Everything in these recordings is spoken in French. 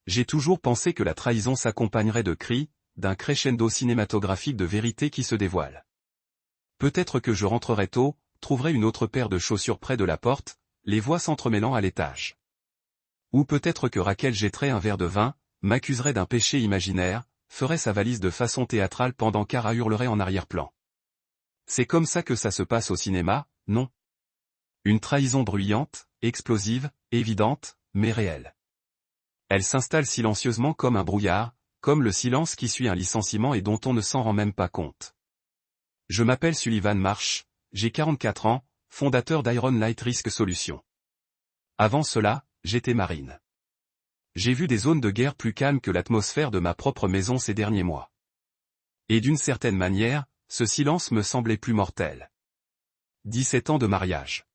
J'ai toujours pensé que la trahison s'accompagnerait de cris, d'un crescendo cinématographique de vérité qui se dévoile. Peut-être que je rentrerai tôt, trouverai une autre paire de chaussures près de la porte, les voix s'entremêlant à l'étage. Ou peut-être que Raquel jetterait un verre de vin, m'accuserait d'un péché imaginaire, ferait sa valise de façon théâtrale pendant qu'Ara hurlerait en arrière-plan. C'est comme ça que ça se passe au cinéma, non? Une trahison bruyante, explosive, évidente, mais réelle. Elle s'installe silencieusement comme un brouillard, comme le silence qui suit un licenciement et dont on ne s'en rend même pas compte. Je m'appelle Sullivan Marsh, j'ai 44 ans, fondateur d'Iron Light Risk Solutions. Avant cela, j'étais marine. J'ai vu des zones de guerre plus calmes que l'atmosphère de ma propre maison ces derniers mois. Et d'une certaine manière, ce silence me semblait plus mortel. 17 ans de mariage.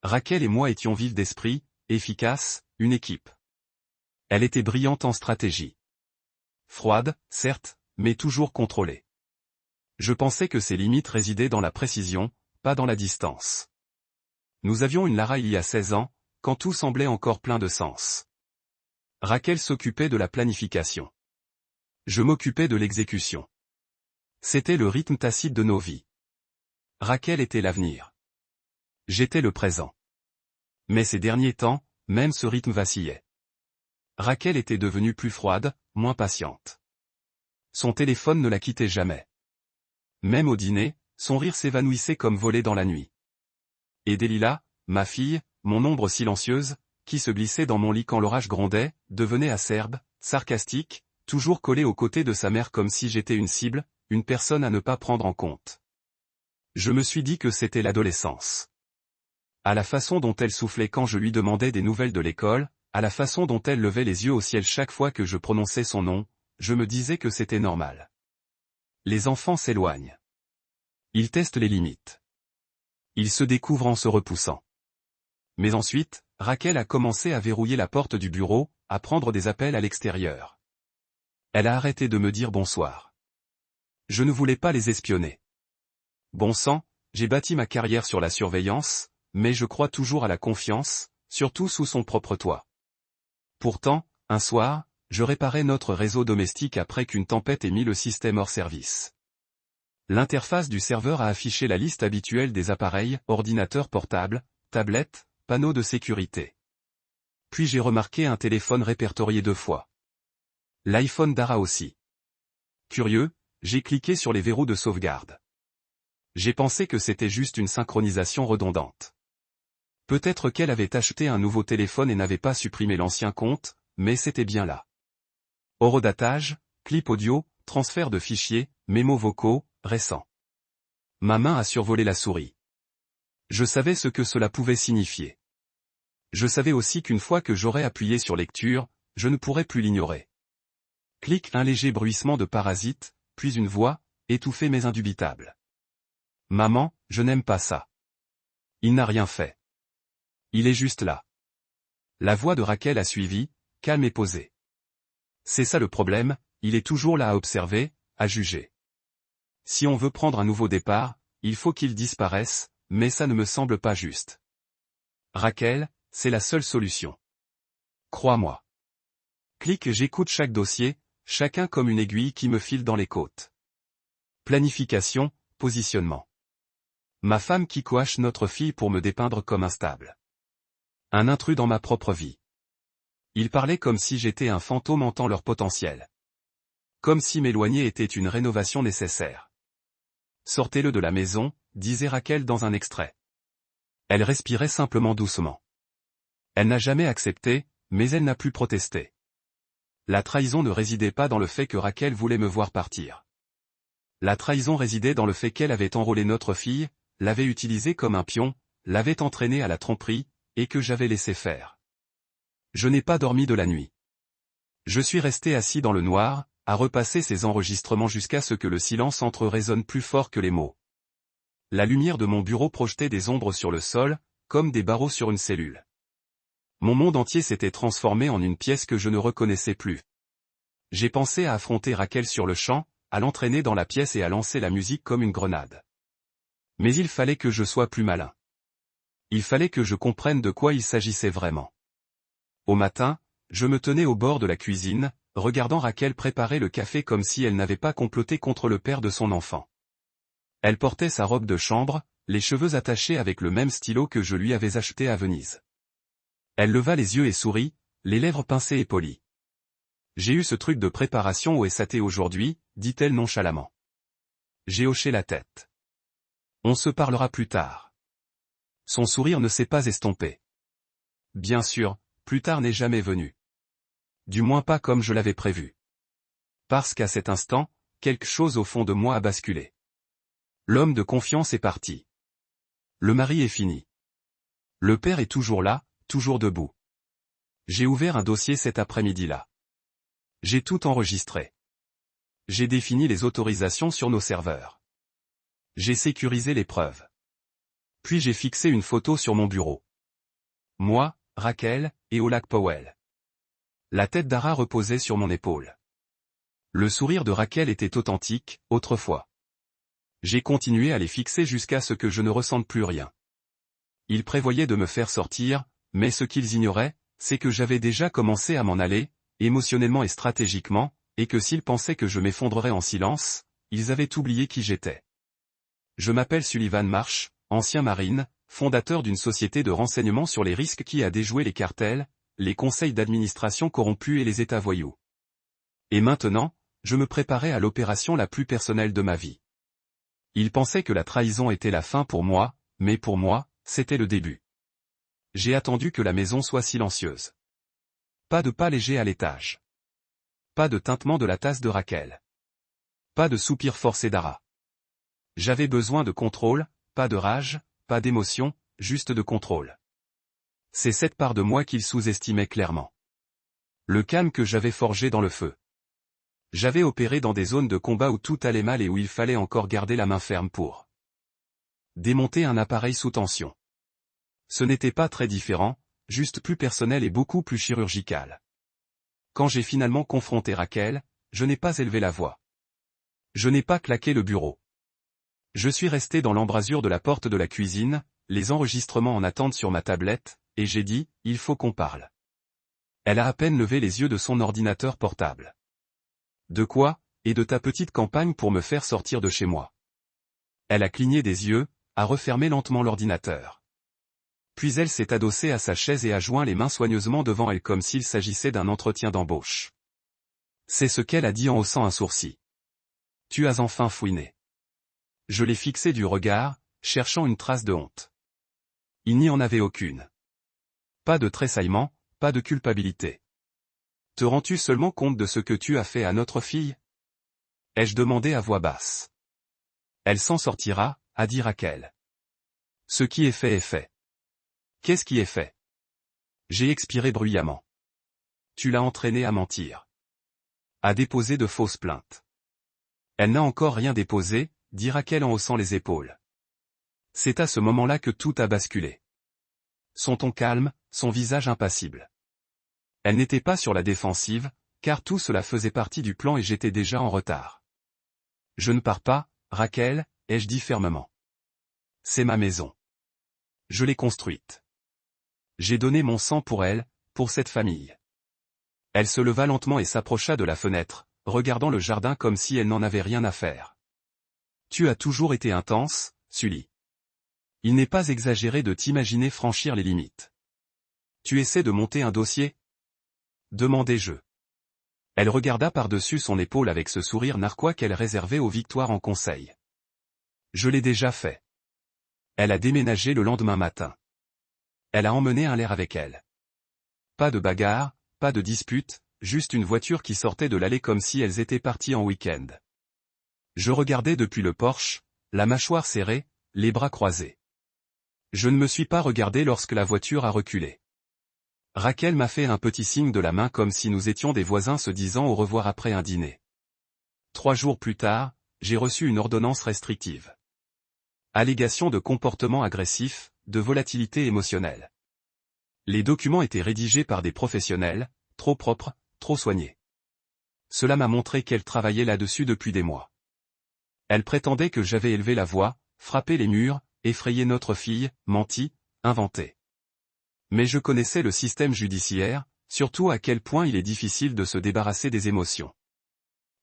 Raquel et moi étions vifs d'esprit, efficaces, une équipe. Elle était brillante en stratégie. Froide, certes, mais toujours contrôlée. Je pensais que ses limites résidaient dans la précision, pas dans la distance. Nous avions une Lara il y a 16 ans, quand tout semblait encore plein de sens. Raquel s'occupait de la planification. Je m'occupais de l'exécution. C'était le rythme tacite de nos vies. Raquel était l'avenir. J'étais le présent. Mais ces derniers temps, même ce rythme vacillait. Raquel était devenue plus froide, moins patiente. Son téléphone ne la quittait jamais. Même au dîner, son rire s'évanouissait comme volé dans la nuit. Et Delilah, ma fille, mon ombre silencieuse, qui se glissait dans mon lit quand l'orage grondait, devenait acerbe, sarcastique, toujours collée aux côtés de sa mère comme si j'étais une cible, une personne à ne pas prendre en compte. Je me suis dit que c'était l'adolescence. À la façon dont elle soufflait quand je lui demandais des nouvelles de l'école, à la façon dont elle levait les yeux au ciel chaque fois que je prononçais son nom, je me disais que c'était normal. Les enfants s'éloignent. Ils testent les limites. Ils se découvrent en se repoussant. Mais ensuite, Raquel a commencé à verrouiller la porte du bureau, à prendre des appels à l'extérieur. Elle a arrêté de me dire bonsoir. Je ne voulais pas les espionner. Bon sang, j'ai bâti ma carrière sur la surveillance, mais je crois toujours à la confiance, surtout sous son propre toit. Pourtant, un soir, je réparais notre réseau domestique après qu'une tempête ait mis le système hors service. L'interface du serveur a affiché la liste habituelle des appareils, ordinateurs portables, tablettes, panneaux de sécurité. Puis j'ai remarqué un téléphone répertorié 2 fois. L'iPhone d'Ara aussi. Curieux, j'ai cliqué sur les verrous de sauvegarde. J'ai pensé que c'était juste une synchronisation redondante. Peut-être qu'elle avait acheté un nouveau téléphone et n'avait pas supprimé l'ancien compte, mais c'était bien là. Horodatage, clip audio, transfert de fichiers, mémos vocaux, récents. Ma main a survolé la souris. Je savais ce que cela pouvait signifier. Je savais aussi qu'une fois que j'aurais appuyé sur lecture, je ne pourrais plus l'ignorer. Clic, un léger bruissement de parasite, puis une voix, étouffée mais indubitable. Maman, je n'aime pas ça. Il n'a rien fait. Il est juste là. La voix de Raquel a suivi, calme et posée. C'est ça le problème, il est toujours là à observer, à juger. Si on veut prendre un nouveau départ, il faut qu'il disparaisse, mais ça ne me semble pas juste. Raquel, c'est la seule solution. Crois-moi. Clic, j'écoute chaque dossier, chacun comme une aiguille qui me file dans les côtes. Planification, positionnement. Ma femme qui coache notre fille pour me dépeindre comme instable. Un intrus dans ma propre vie. Il parlait comme si j'étais un fantôme hantant leur potentiel. Comme si m'éloigner était une rénovation nécessaire. Sortez-le de la maison, disait Raquel dans un extrait. Elle respirait simplement doucement. Elle n'a jamais accepté, mais elle n'a plus protesté. La trahison ne résidait pas dans le fait que Raquel voulait me voir partir. La trahison résidait dans le fait qu'elle avait enrôlé notre fille, l'avait utilisée comme un pion, l'avait entraînée à la tromperie, et que j'avais laissé faire. Je n'ai pas dormi de la nuit. Je suis resté assis dans le noir, à repasser ces enregistrements jusqu'à ce que le silence entre résonne plus fort que les mots. La lumière de mon bureau projetait des ombres sur le sol, comme des barreaux sur une cellule. Mon monde entier s'était transformé en une pièce que je ne reconnaissais plus. J'ai pensé à affronter Raquel sur le champ, à l'entraîner dans la pièce et à lancer la musique comme une grenade. Mais il fallait que je sois plus malin. Il fallait que je comprenne de quoi il s'agissait vraiment. Au matin, Je me tenais au bord de la cuisine, regardant Raquel préparer le café comme si elle n'avait pas comploté contre le père de son enfant. Elle portait sa robe de chambre, les cheveux attachés avec le même stylo que je lui avais acheté à Venise. Elle leva les yeux et sourit, les lèvres pincées et polies. J'ai eu ce truc de préparation au SAT aujourd'hui, dit-elle nonchalamment. J'ai hoché la tête. On se parlera plus tard. Son sourire ne s'est pas estompé. Bien sûr, plus tard n'est jamais venu. Du moins pas comme je l'avais prévu. Parce qu'à cet instant, quelque chose au fond de moi a basculé. L'homme de confiance est parti. Le mari est fini. Le père est toujours là, toujours debout. J'ai ouvert un dossier cet après-midi-là. J'ai tout enregistré. J'ai défini les autorisations sur nos serveurs. J'ai sécurisé les preuves. Puis j'ai fixé une photo sur mon bureau. Moi, Raquel, et Olak Powell. La tête d'Ara reposait sur mon épaule. Le sourire de Raquel était authentique, autrefois. J'ai continué à les fixer jusqu'à ce que je ne ressente plus rien. Ils prévoyaient de me faire sortir, mais ce qu'ils ignoraient, c'est que j'avais déjà commencé à m'en aller, émotionnellement et stratégiquement, et que s'ils pensaient que je m'effondrerais en silence, ils avaient oublié qui j'étais. Je m'appelle Sullivan Marsh, ancien marine, fondateur d'une société de renseignement sur les risques qui a déjoué les cartels, les conseils d'administration corrompus et les États voyous. Et maintenant, je me préparais à l'opération la plus personnelle de ma vie. Ils pensaient que la trahison était la fin pour moi, mais pour moi, c'était le début. J'ai attendu que la maison soit silencieuse. Pas de pas léger à l'étage. Pas de tintement de la tasse de Raquel. Pas de soupir forcé d'Ara. J'avais besoin de contrôle, pas de rage, pas d'émotion, juste de contrôle. C'est cette part de moi qu'ils sous-estimaient clairement. Le calme que j'avais forgé dans le feu. J'avais opéré dans des zones de combat où tout allait mal et où il fallait encore garder la main ferme pour démonter un appareil sous tension. Ce n'était pas très différent, juste plus personnel et beaucoup plus chirurgical. Quand j'ai finalement confronté Raquel, je n'ai pas élevé la voix. Je n'ai pas claqué le bureau. Je suis resté dans l'embrasure de la porte de la cuisine, les enregistrements en attente sur ma tablette, et j'ai dit, il faut qu'on parle. Elle a à peine levé les yeux de son ordinateur portable. De quoi, et de ta petite campagne pour me faire sortir de chez moi. Elle a cligné des yeux, a refermé lentement l'ordinateur. Puis elle s'est adossée à sa chaise et a joint les mains soigneusement devant elle comme s'il s'agissait d'un entretien d'embauche. C'est ce qu'elle a dit en haussant un sourcil. Tu as enfin fouiné. Je l'ai fixé du regard, cherchant une trace de honte. Il n'y en avait aucune. Pas de tressaillement, pas de culpabilité. Te rends-tu seulement compte de ce que tu as fait à notre fille? Ai-je demandé à voix basse. Elle s'en sortira, a dit Raquel. Ce qui est fait est fait. Qu'est-ce qui est fait? J'ai expiré bruyamment. Tu l'as entraînée à mentir. À déposer de fausses plaintes. Elle n'a encore rien déposé, dit Raquel en haussant les épaules. C'est à ce moment-là que tout a basculé. Son ton calme, son visage impassible. Elle n'était pas sur la défensive, car tout cela faisait partie du plan et j'étais déjà en retard. Je ne pars pas, Raquel, ai-je dit fermement. C'est ma maison. Je l'ai construite. J'ai donné mon sang pour elle, pour cette famille. Elle se leva lentement et s'approcha de la fenêtre, regardant le jardin comme si elle n'en avait rien à faire. Tu as toujours été intense, Sully. Il n'est pas exagéré de t'imaginer franchir les limites. Tu essaies de monter un dossier? Demandai-je. Elle regarda par-dessus son épaule avec ce sourire narquois qu'elle réservait aux victoires en conseil. Je l'ai déjà fait. Elle a déménagé le lendemain matin. Elle a emmené un l'air avec elle. Pas de bagarre, pas de dispute, juste une voiture qui sortait de l'allée comme si elles étaient parties en week-end. Je regardais depuis le porche, la mâchoire serrée, les bras croisés. Je ne me suis pas regardé lorsque la voiture a reculé. Raquel m'a fait un petit signe de la main comme si nous étions des voisins se disant au revoir après un dîner. 3 jours plus tard, j'ai reçu une ordonnance restrictive. Allégation de comportement agressif, de volatilité émotionnelle. Les documents étaient rédigés par des professionnels, trop propres, trop soignés. Cela m'a montré qu'elle travaillait là-dessus depuis des mois. Elle prétendait que j'avais élevé la voix, frappé les murs, effrayé notre fille, menti, inventé. Mais je connaissais le système judiciaire, surtout à quel point il est difficile de se débarrasser des émotions.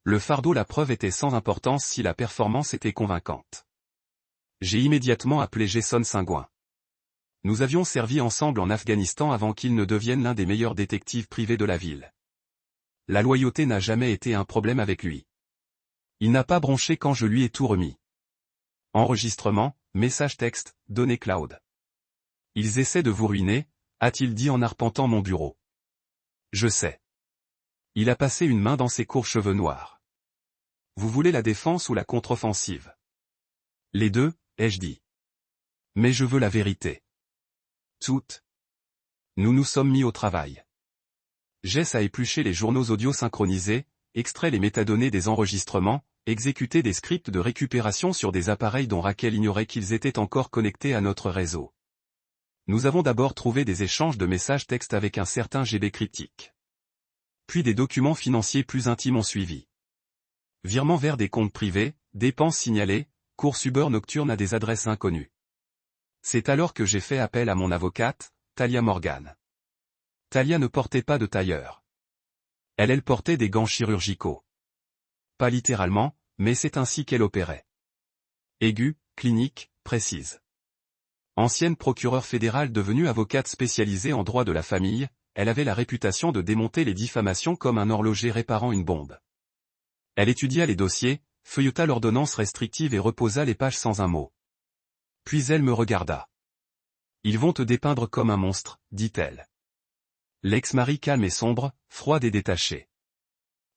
Le fardeau la preuve était sans importance si la performance était convaincante. J'ai immédiatement appelé Jason Saingouin. Nous avions servi ensemble en Afghanistan avant qu'il ne devienne l'un des meilleurs détectives privés de la ville. La loyauté n'a jamais été un problème avec lui. Il n'a pas bronché quand je lui ai tout remis. Enregistrement, message texte, données cloud. Ils essaient de vous ruiner, a-t-il dit en arpentant mon bureau. Je sais. Il a passé une main dans ses courts cheveux noirs. Vous voulez la défense ou la contre-offensive? Les deux, ai-je dit. Mais je veux la vérité. Toutes. Nous nous sommes mis au travail. Jess a épluché les journaux audio synchronisés, extrait les métadonnées des enregistrements, exécuté des scripts de récupération sur des appareils dont Raquel ignorait qu'ils étaient encore connectés à notre réseau. Nous avons d'abord trouvé des échanges de messages textes avec un certain GB cryptique. Puis des documents financiers plus intimes ont suivi. Virements vers des comptes privés, dépenses signalées, courses Uber nocturnes à des adresses inconnues. C'est alors que j'ai fait appel à mon avocate, Talia Morgan. Talia ne portait pas de tailleur. Elle portait des gants chirurgicaux. Pas littéralement, mais c'est ainsi qu'elle opérait. Aiguë, clinique, précise. Ancienne procureure fédérale devenue avocate spécialisée en droit de la famille, elle avait la réputation de démonter les diffamations comme un horloger réparant une bombe. Elle étudia les dossiers, feuilleta l'ordonnance restrictive et reposa les pages sans un mot. Puis elle me regarda. Ils vont te dépeindre comme un monstre, dit-elle. L'ex-mari calme et sombre, froide et détaché.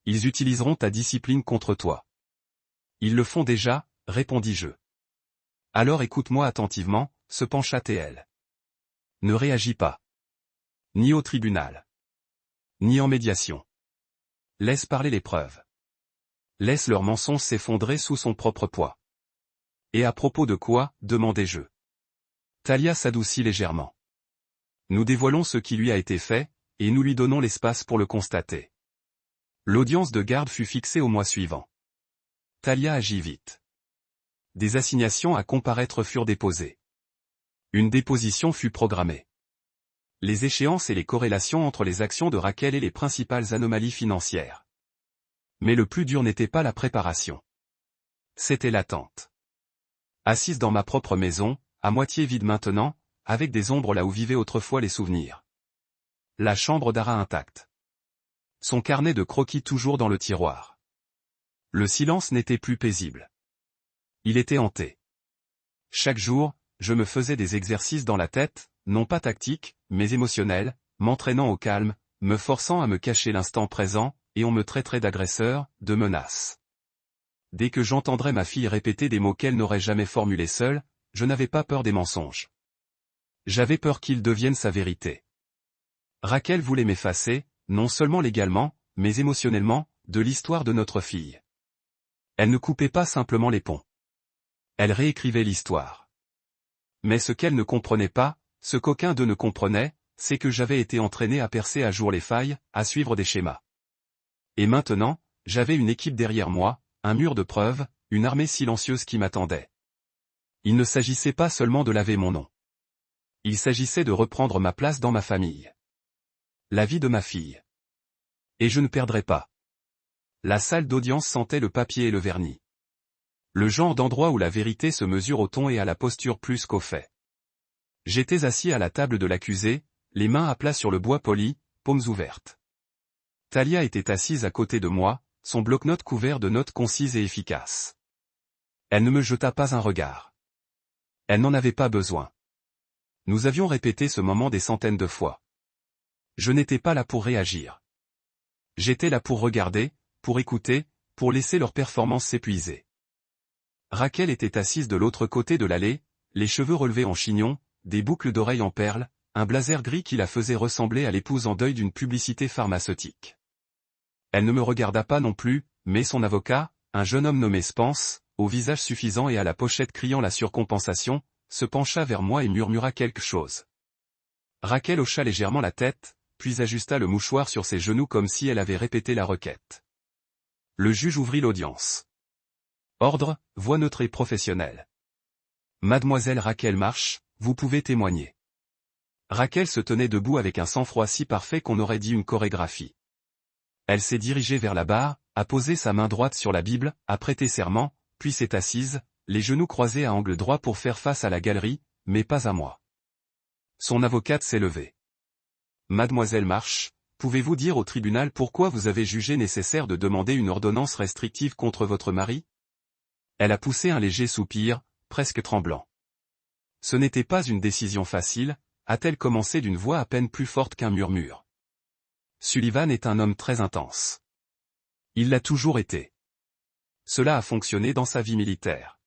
Ils utiliseront ta discipline contre toi. Ils le font déjà, répondis-je. Alors écoute-moi attentivement, se pencha-t-elle. Ne réagis pas. Ni au tribunal. Ni en médiation. Laisse parler les preuves. Laisse leur mensonge s'effondrer sous son propre poids. Et à propos de quoi, demandai-je. Talia s'adoucit légèrement. Nous dévoilons ce qui lui a été fait, et nous lui donnons l'espace pour le constater. L'audience de garde fut fixée au mois suivant. Talia agit vite. Des assignations à comparaître furent déposées. Une déposition fut programmée. Les échéances et les corrélations entre les actions de Raquel et les principales anomalies financières. Mais le plus dur n'était pas la préparation. C'était l'attente. Assise dans ma propre maison, à moitié vide maintenant, avec des ombres là où vivaient autrefois les souvenirs. La chambre d'Ara intacte. Son carnet de croquis toujours dans le tiroir. Le silence n'était plus paisible. Il était hanté. Chaque jour, je me faisais des exercices dans la tête, non pas tactiques, mais émotionnels, m'entraînant au calme, me forçant à me cacher l'instant présent, et on me traiterait d'agresseur, de menace. Dès que j'entendrais ma fille répéter des mots qu'elle n'aurait jamais formulés seule, je n'avais pas peur des mensonges. J'avais peur qu'ils deviennent sa vérité. Raquel voulait m'effacer, non seulement légalement, mais émotionnellement, de l'histoire de notre fille. Elle ne coupait pas simplement les ponts. Elle réécrivait l'histoire. Mais ce qu'elle ne comprenait pas, ce qu'aucun d'eux ne comprenait, c'est que j'avais été entraîné à percer à jour les failles, à suivre des schémas. Et maintenant, j'avais une équipe derrière moi, un mur de preuves, une armée silencieuse qui m'attendait. Il ne s'agissait pas seulement de laver mon nom. Il s'agissait de reprendre ma place dans ma famille. La vie de ma fille. Et je ne perdrais pas. La salle d'audience sentait le papier et le vernis. Le genre d'endroit où la vérité se mesure au ton et à la posture plus qu'au fait. J'étais assis à la table de l'accusé, les mains à plat sur le bois poli, paumes ouvertes. Talia était assise à côté de moi, son bloc-notes couvert de notes concises et efficaces. Elle ne me jeta pas un regard. Elle n'en avait pas besoin. Nous avions répété ce moment des centaines de fois. Je n'étais pas là pour réagir. J'étais là pour regarder, pour écouter, pour laisser leur performance s'épuiser. Raquel était assise de l'autre côté de l'allée, les cheveux relevés en chignon, des boucles d'oreilles en perles, un blazer gris qui la faisait ressembler à l'épouse en deuil d'une publicité pharmaceutique. Elle ne me regarda pas non plus, mais son avocat, un jeune homme nommé Spence, au visage suffisant et à la pochette criant la surcompensation, se pencha vers moi et murmura quelque chose. Raquel hocha légèrement la tête, puis ajusta le mouchoir sur ses genoux comme si elle avait répété la requête. Le juge ouvrit l'audience. Ordre, voix neutre et professionnelle. Mademoiselle Raquel Marsh, vous pouvez témoigner. Raquel se tenait debout avec un sang-froid si parfait qu'on aurait dit une chorégraphie. Elle s'est dirigée vers la barre, a posé sa main droite sur la Bible, a prêté serment, puis s'est assise, les genoux croisés à angle droit pour faire face à la galerie, mais pas à moi. Son avocate s'est levée. Mademoiselle Marsh, pouvez-vous dire au tribunal pourquoi vous avez jugé nécessaire de demander une ordonnance restrictive contre votre mari? Elle a poussé un léger soupir, presque tremblant. Ce n'était pas une décision facile, a-t-elle commencé d'une voix à peine plus forte qu'un murmure. Sullivan est un homme très intense. Il l'a toujours été. Cela a fonctionné dans sa vie militaire.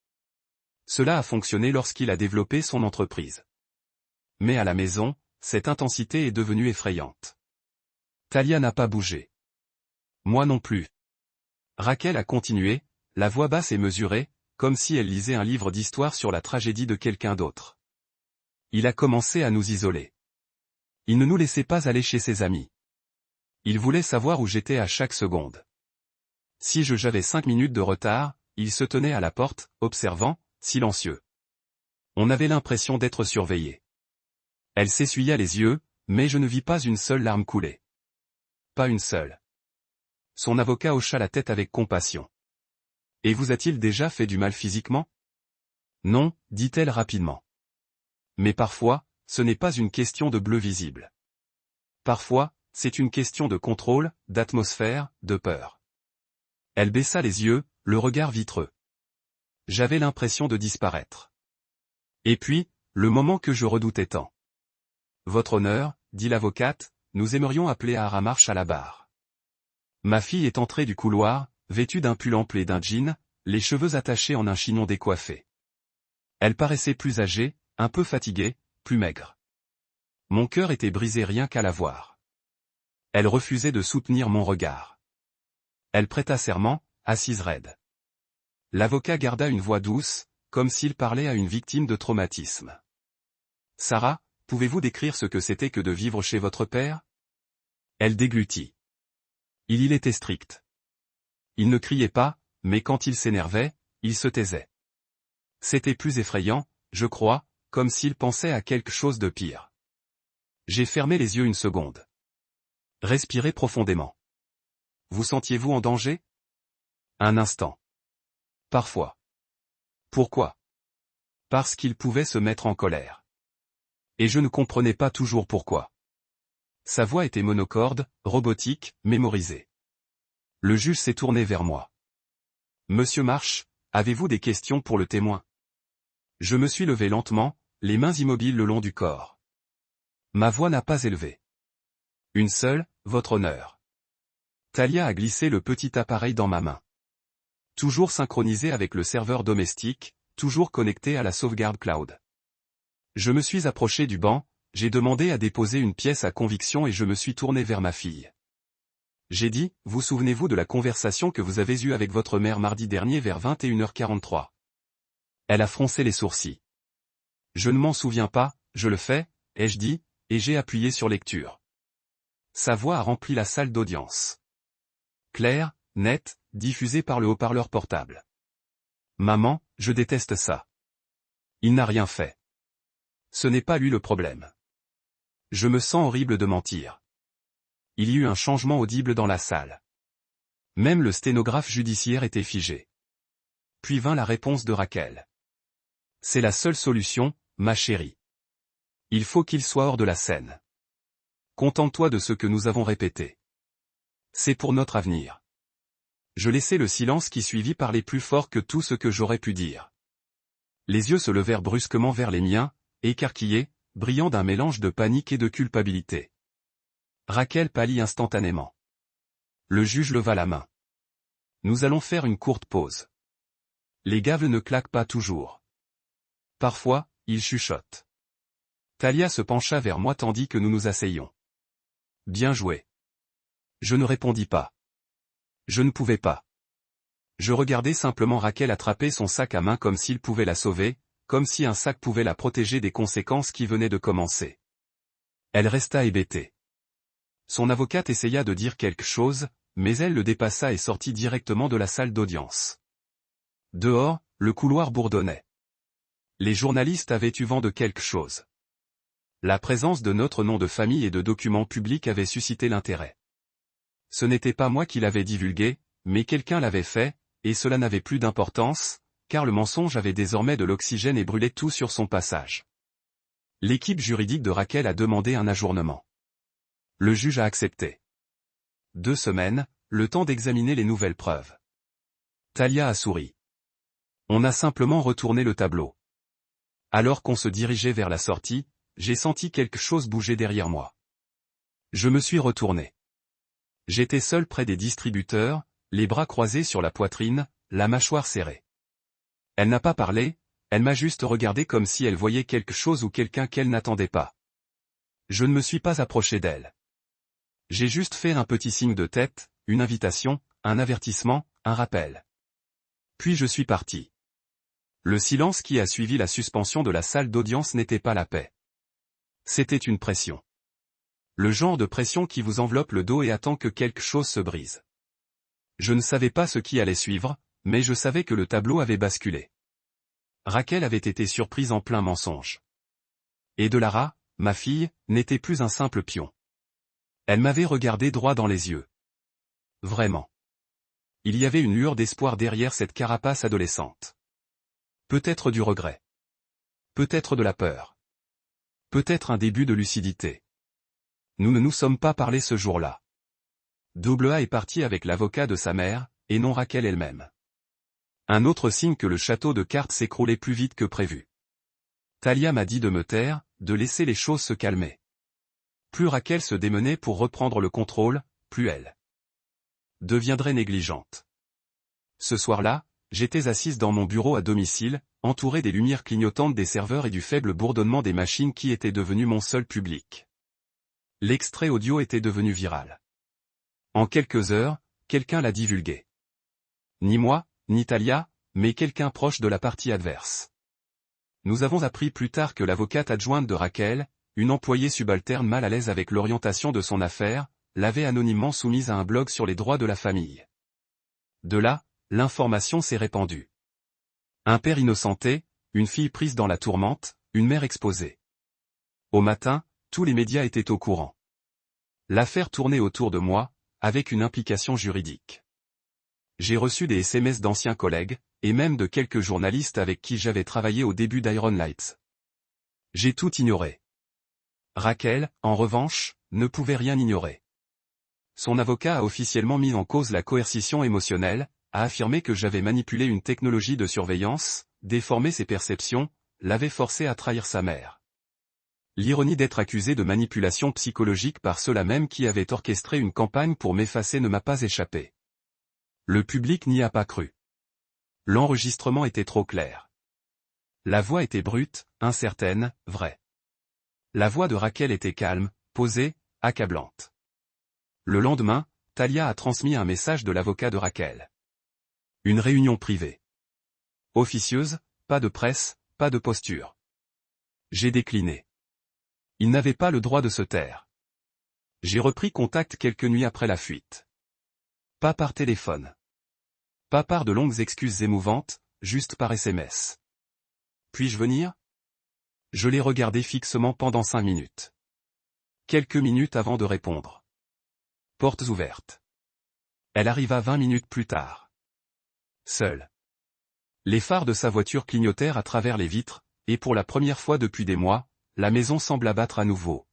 Cela a fonctionné lorsqu'il a développé son entreprise. Mais à la maison, cette intensité est devenue effrayante. Talia n'a pas bougé. Moi non plus. Raquel a continué, la voix basse et mesurée, comme si elle lisait un livre d'histoire sur la tragédie de quelqu'un d'autre. Il a commencé à nous isoler. Il ne nous laissait pas aller chez ses amis. Il voulait savoir où j'étais à chaque seconde. Si j'avais 5 minutes de retard, il se tenait à la porte, observant, silencieux. On avait l'impression d'être surveillé. Elle s'essuya les yeux, mais je ne vis pas une seule larme couler. Pas une seule. Son avocat hocha la tête avec compassion. Et vous a-t-il déjà fait du mal physiquement? Non, dit-elle rapidement. Mais parfois, ce n'est pas une question de bleu visible. Parfois, c'est une question de contrôle, d'atmosphère, de peur. Elle baissa les yeux, le regard vitreux. J'avais l'impression de disparaître. Et puis, le moment que je redoutais tant. Votre honneur, dit l'avocate, nous aimerions appeler Ara Marsh à la barre. Ma fille est entrée du couloir, vêtue d'un pull ample et d'un jean, les cheveux attachés en un chignon décoiffé. Elle paraissait plus âgée, un peu fatiguée, plus maigre. Mon cœur était brisé rien qu'à la voir. Elle refusait de soutenir mon regard. Elle prêta serment, assise raide. L'avocat garda une voix douce, comme s'il parlait à une victime de traumatisme. Sarah, pouvez-vous décrire ce que c'était que de vivre chez votre père? Elle déglutit. Il était strict. Il ne criait pas, mais quand il s'énervait, il se taisait. C'était plus effrayant, je crois, comme s'il pensait à quelque chose de pire. J'ai fermé les yeux une seconde. Respirez profondément. Vous sentiez-vous en danger? Un instant. Parfois. Pourquoi? Parce qu'il pouvait se mettre en colère. Et je ne comprenais pas toujours pourquoi. Sa voix était monocorde, robotique, mémorisée. Le juge s'est tourné vers moi. Monsieur Marsh, avez-vous des questions pour le témoin? Je me suis levé lentement, les mains immobiles le long du corps. Ma voix n'a pas élevé. Une seule, votre honneur. Talia a glissé le petit appareil dans ma main. Toujours synchronisé avec le serveur domestique, toujours connecté à la sauvegarde cloud. Je me suis approché du banc, j'ai demandé à déposer une pièce à conviction et je me suis tourné vers ma fille. J'ai dit, vous souvenez-vous de la conversation que vous avez eue avec votre mère mardi dernier vers 21h43? Elle a froncé les sourcils. Je ne m'en souviens pas, je le fais, ai-je dit, et j'ai appuyé sur lecture. Sa voix a rempli la salle d'audience. Claire, nette, diffusée par le haut-parleur portable. Maman, je déteste ça. Il n'a rien fait. Ce n'est pas lui le problème. Je me sens horrible de mentir. Il y eut un changement audible dans la salle. Même le sténographe judiciaire était figé. Puis vint la réponse de Raquel. C'est la seule solution, ma chérie. Il faut qu'il soit hors de la scène. Contente-toi de ce que nous avons répété. C'est pour notre avenir. Je laissai le silence qui suivit parler plus fort que tout ce que j'aurais pu dire. Les yeux se levèrent brusquement vers les miens, écarquillés, brillants d'un mélange de panique et de culpabilité. Raquel pâlit instantanément. Le juge leva la main. Nous allons faire une courte pause. Les gaves ne claquent pas toujours. Parfois, ils chuchotent. Talia se pencha vers moi tandis que nous nous asseyions. Bien joué. Je ne répondis pas. Je ne pouvais pas. Je regardais simplement Raquel attraper son sac à main comme s'il pouvait la sauver, comme si un sac pouvait la protéger des conséquences qui venaient de commencer. Elle resta hébétée. Son avocate essaya de dire quelque chose, mais elle le dépassa et sortit directement de la salle d'audience. Dehors, le couloir bourdonnait. Les journalistes avaient eu vent de quelque chose. La présence de notre nom de famille et de documents publics avait suscité l'intérêt. Ce n'était pas moi qui l'avais divulgué, mais quelqu'un l'avait fait, et cela n'avait plus d'importance, car le mensonge avait désormais de l'oxygène et brûlait tout sur son passage. L'équipe juridique de Raquel a demandé un ajournement. Le juge a accepté. 2 semaines, le temps d'examiner les nouvelles preuves. Talia a souri. On a simplement retourné le tableau. Alors qu'on se dirigeait vers la sortie, j'ai senti quelque chose bouger derrière moi. Je me suis retourné. J'étais seul près des distributeurs, les bras croisés sur la poitrine, la mâchoire serrée. Elle n'a pas parlé, elle m'a juste regardé comme si elle voyait quelque chose ou quelqu'un qu'elle n'attendait pas. Je ne me suis pas approché d'elle. J'ai juste fait un petit signe de tête, une invitation, un avertissement, un rappel. Puis je suis parti. Le silence qui a suivi la suspension de la salle d'audience n'était pas la paix. C'était une pression. Le genre de pression qui vous enveloppe le dos et attend que quelque chose se brise. Je ne savais pas ce qui allait suivre, mais je savais que le tableau avait basculé. Raquel avait été surprise en plein mensonge. Et Delara, ma fille, n'était plus un simple pion. Elle m'avait regardé droit dans les yeux. Vraiment. Il y avait une lueur d'espoir derrière cette carapace adolescente. Peut-être du regret. Peut-être de la peur. Peut-être un début de lucidité. Nous ne nous sommes pas parlé ce jour-là. A est parti avec l'avocat de sa mère, et non Raquel elle-même. Un autre signe que le château de cartes s'écroulait plus vite que prévu. Talia m'a dit de me taire, de laisser les choses se calmer. Plus Raquel se démenait pour reprendre le contrôle, plus elle deviendrait négligente. Ce soir-là, j'étais assise dans mon bureau à domicile, entourée des lumières clignotantes des serveurs et du faible bourdonnement des machines qui était devenu mon seul public. L'extrait audio était devenu viral. En quelques heures, quelqu'un l'a divulgué. Ni moi, ni Talia, mais quelqu'un proche de la partie adverse. Nous avons appris plus tard que l'avocate adjointe de Raquel, une employée subalterne mal à l'aise avec l'orientation de son affaire, l'avait anonymement soumise à un blog sur les droits de la famille. De là, l'information s'est répandue. Un père innocenté, une fille prise dans la tourmente, une mère exposée. Au matin, tous les médias étaient au courant. L'affaire tournait autour de moi, avec une implication juridique. J'ai reçu des SMS d'anciens collègues, et même de quelques journalistes avec qui j'avais travaillé au début d'Iron Lights. J'ai tout ignoré. Raquel, en revanche, ne pouvait rien ignorer. Son avocat a officiellement mis en cause la coercition émotionnelle, a affirmé que j'avais manipulé une technologie de surveillance, déformé ses perceptions, l'avait forcé à trahir sa mère. L'ironie d'être accusé de manipulation psychologique par ceux-là même qui avaient orchestré une campagne pour m'effacer ne m'a pas échappé. Le public n'y a pas cru. L'enregistrement était trop clair. La voix était brute, incertaine, vraie. La voix de Raquel était calme, posée, accablante. Le lendemain, Talia a transmis un message de l'avocat de Raquel. Une réunion privée. Officieuse, pas de presse, pas de posture. J'ai décliné. Il n'avait pas le droit de se taire. J'ai repris contact quelques nuits après la fuite. Pas par téléphone. Pas par de longues excuses émouvantes, juste par SMS. Puis-je venir ? Je l'ai regardé fixement pendant 5 minutes. Quelques minutes avant de répondre. Portes ouvertes. Elle arriva 20 minutes plus tard. Seule. Les phares de sa voiture clignotèrent à travers les vitres, et pour la première fois depuis des mois, la maison sembla battre à nouveau.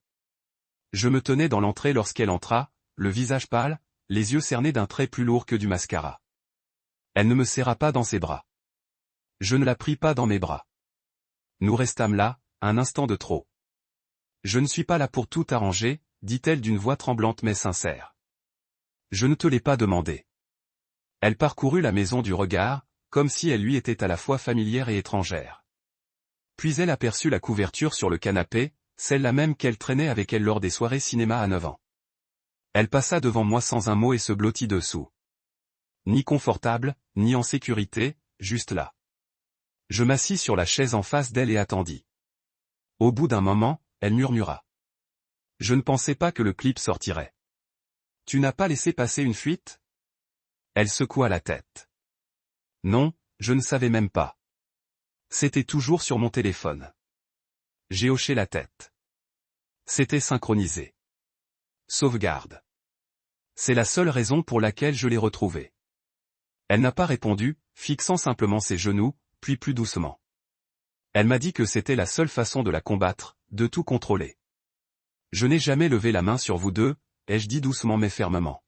Je me tenais dans l'entrée lorsqu'elle entra, le visage pâle, les yeux cernés d'un trait plus lourd que du mascara. Elle ne me serra pas dans ses bras. Je ne la pris pas dans mes bras. Nous restâmes là, un instant de trop. Je ne suis pas là pour tout arranger, dit-elle d'une voix tremblante mais sincère. Je ne te l'ai pas demandé. Elle parcourut la maison du regard, comme si elle lui était à la fois familière et étrangère. Puis elle aperçut la couverture sur le canapé, celle-là même qu'elle traînait avec elle lors des soirées cinéma à 9 ans. Elle passa devant moi sans un mot et se blottit dessous. Ni confortable, ni en sécurité, juste là. Je m'assis sur la chaise en face d'elle et attendis. Au bout d'un moment, elle murmura. Je ne pensais pas que le clip sortirait. Tu n'as pas laissé passer une fuite ? Elle secoua la tête. Non, je ne savais même pas. C'était toujours sur mon téléphone. J'ai hoché la tête. C'était synchronisé. Sauvegarde. C'est la seule raison pour laquelle je l'ai retrouvée. Elle n'a pas répondu, fixant simplement ses genoux, puis plus doucement. Elle m'a dit que c'était la seule façon de la combattre, de tout contrôler. Je n'ai jamais levé la main sur vous deux, ai-je dit doucement mais fermement.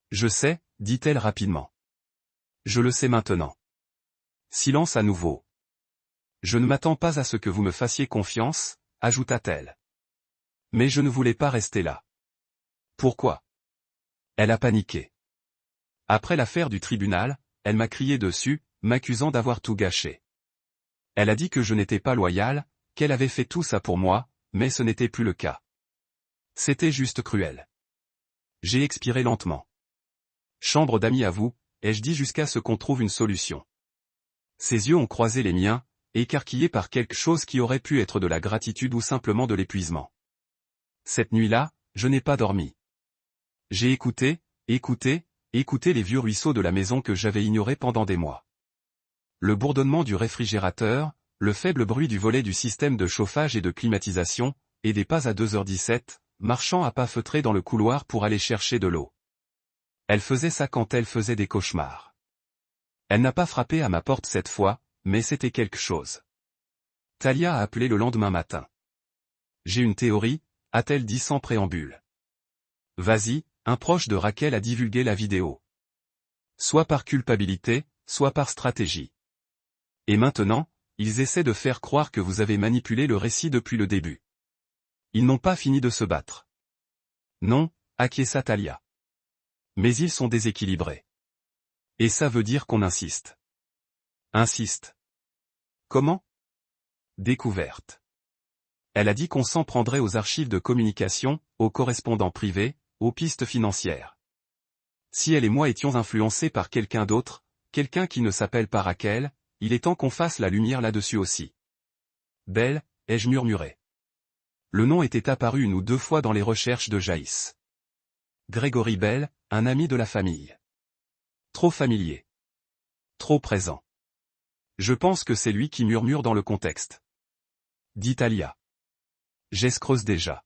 Je sais, dit-elle rapidement. Je le sais maintenant. Silence à nouveau. Je ne m'attends pas à ce que vous me fassiez confiance, ajouta-t-elle. Mais je ne voulais pas rester là. Pourquoi? Elle a paniqué. Après l'affaire du tribunal, elle m'a crié dessus, m'accusant d'avoir tout gâché. Elle a dit que je n'étais pas loyal, qu'elle avait fait tout ça pour moi, mais ce n'était plus le cas. C'était juste cruel. J'ai expiré lentement. Chambre d'amis à vous, ai-je dit jusqu'à ce qu'on trouve une solution. Ses yeux ont croisé les miens, écarquillés par quelque chose qui aurait pu être de la gratitude ou simplement de l'épuisement. Cette nuit-là, je n'ai pas dormi. J'ai écouté les vieux ruisseaux de la maison que j'avais ignorés pendant des mois. Le bourdonnement du réfrigérateur, le faible bruit du volet du système de chauffage et de climatisation, et des pas à 2h17, marchant à pas feutrés dans le couloir pour aller chercher de l'eau. Elle faisait ça quand elle faisait des cauchemars. Elle n'a pas frappé à ma porte cette fois, mais c'était quelque chose. Talia a appelé le lendemain matin. J'ai une théorie, a-t-elle dit sans préambule. Vas-y, un proche de Raquel a divulgué la vidéo. Soit par culpabilité, soit par stratégie. Et maintenant, ils essaient de faire croire que vous avez manipulé le récit depuis le début. Ils n'ont pas fini de se battre. Non, acquiesça Talia. Mais ils sont déséquilibrés. Et ça veut dire qu'on insiste. Insiste. Comment? Découverte. Elle a dit qu'on s'en prendrait aux archives de communication, aux correspondants privés, aux pistes financières. Si elle et moi étions influencés par quelqu'un d'autre, quelqu'un qui ne s'appelle pas Raquel, il est temps qu'on fasse la lumière là-dessus aussi. Belle, ai-je murmuré. Le nom était apparu une ou deux fois dans les recherches de Jaïs. Grégory Bell, un ami de la famille. Trop familier. Trop présent. Je pense que c'est lui qui murmure dans le contexte. Dit Talia. J'escreuse déjà.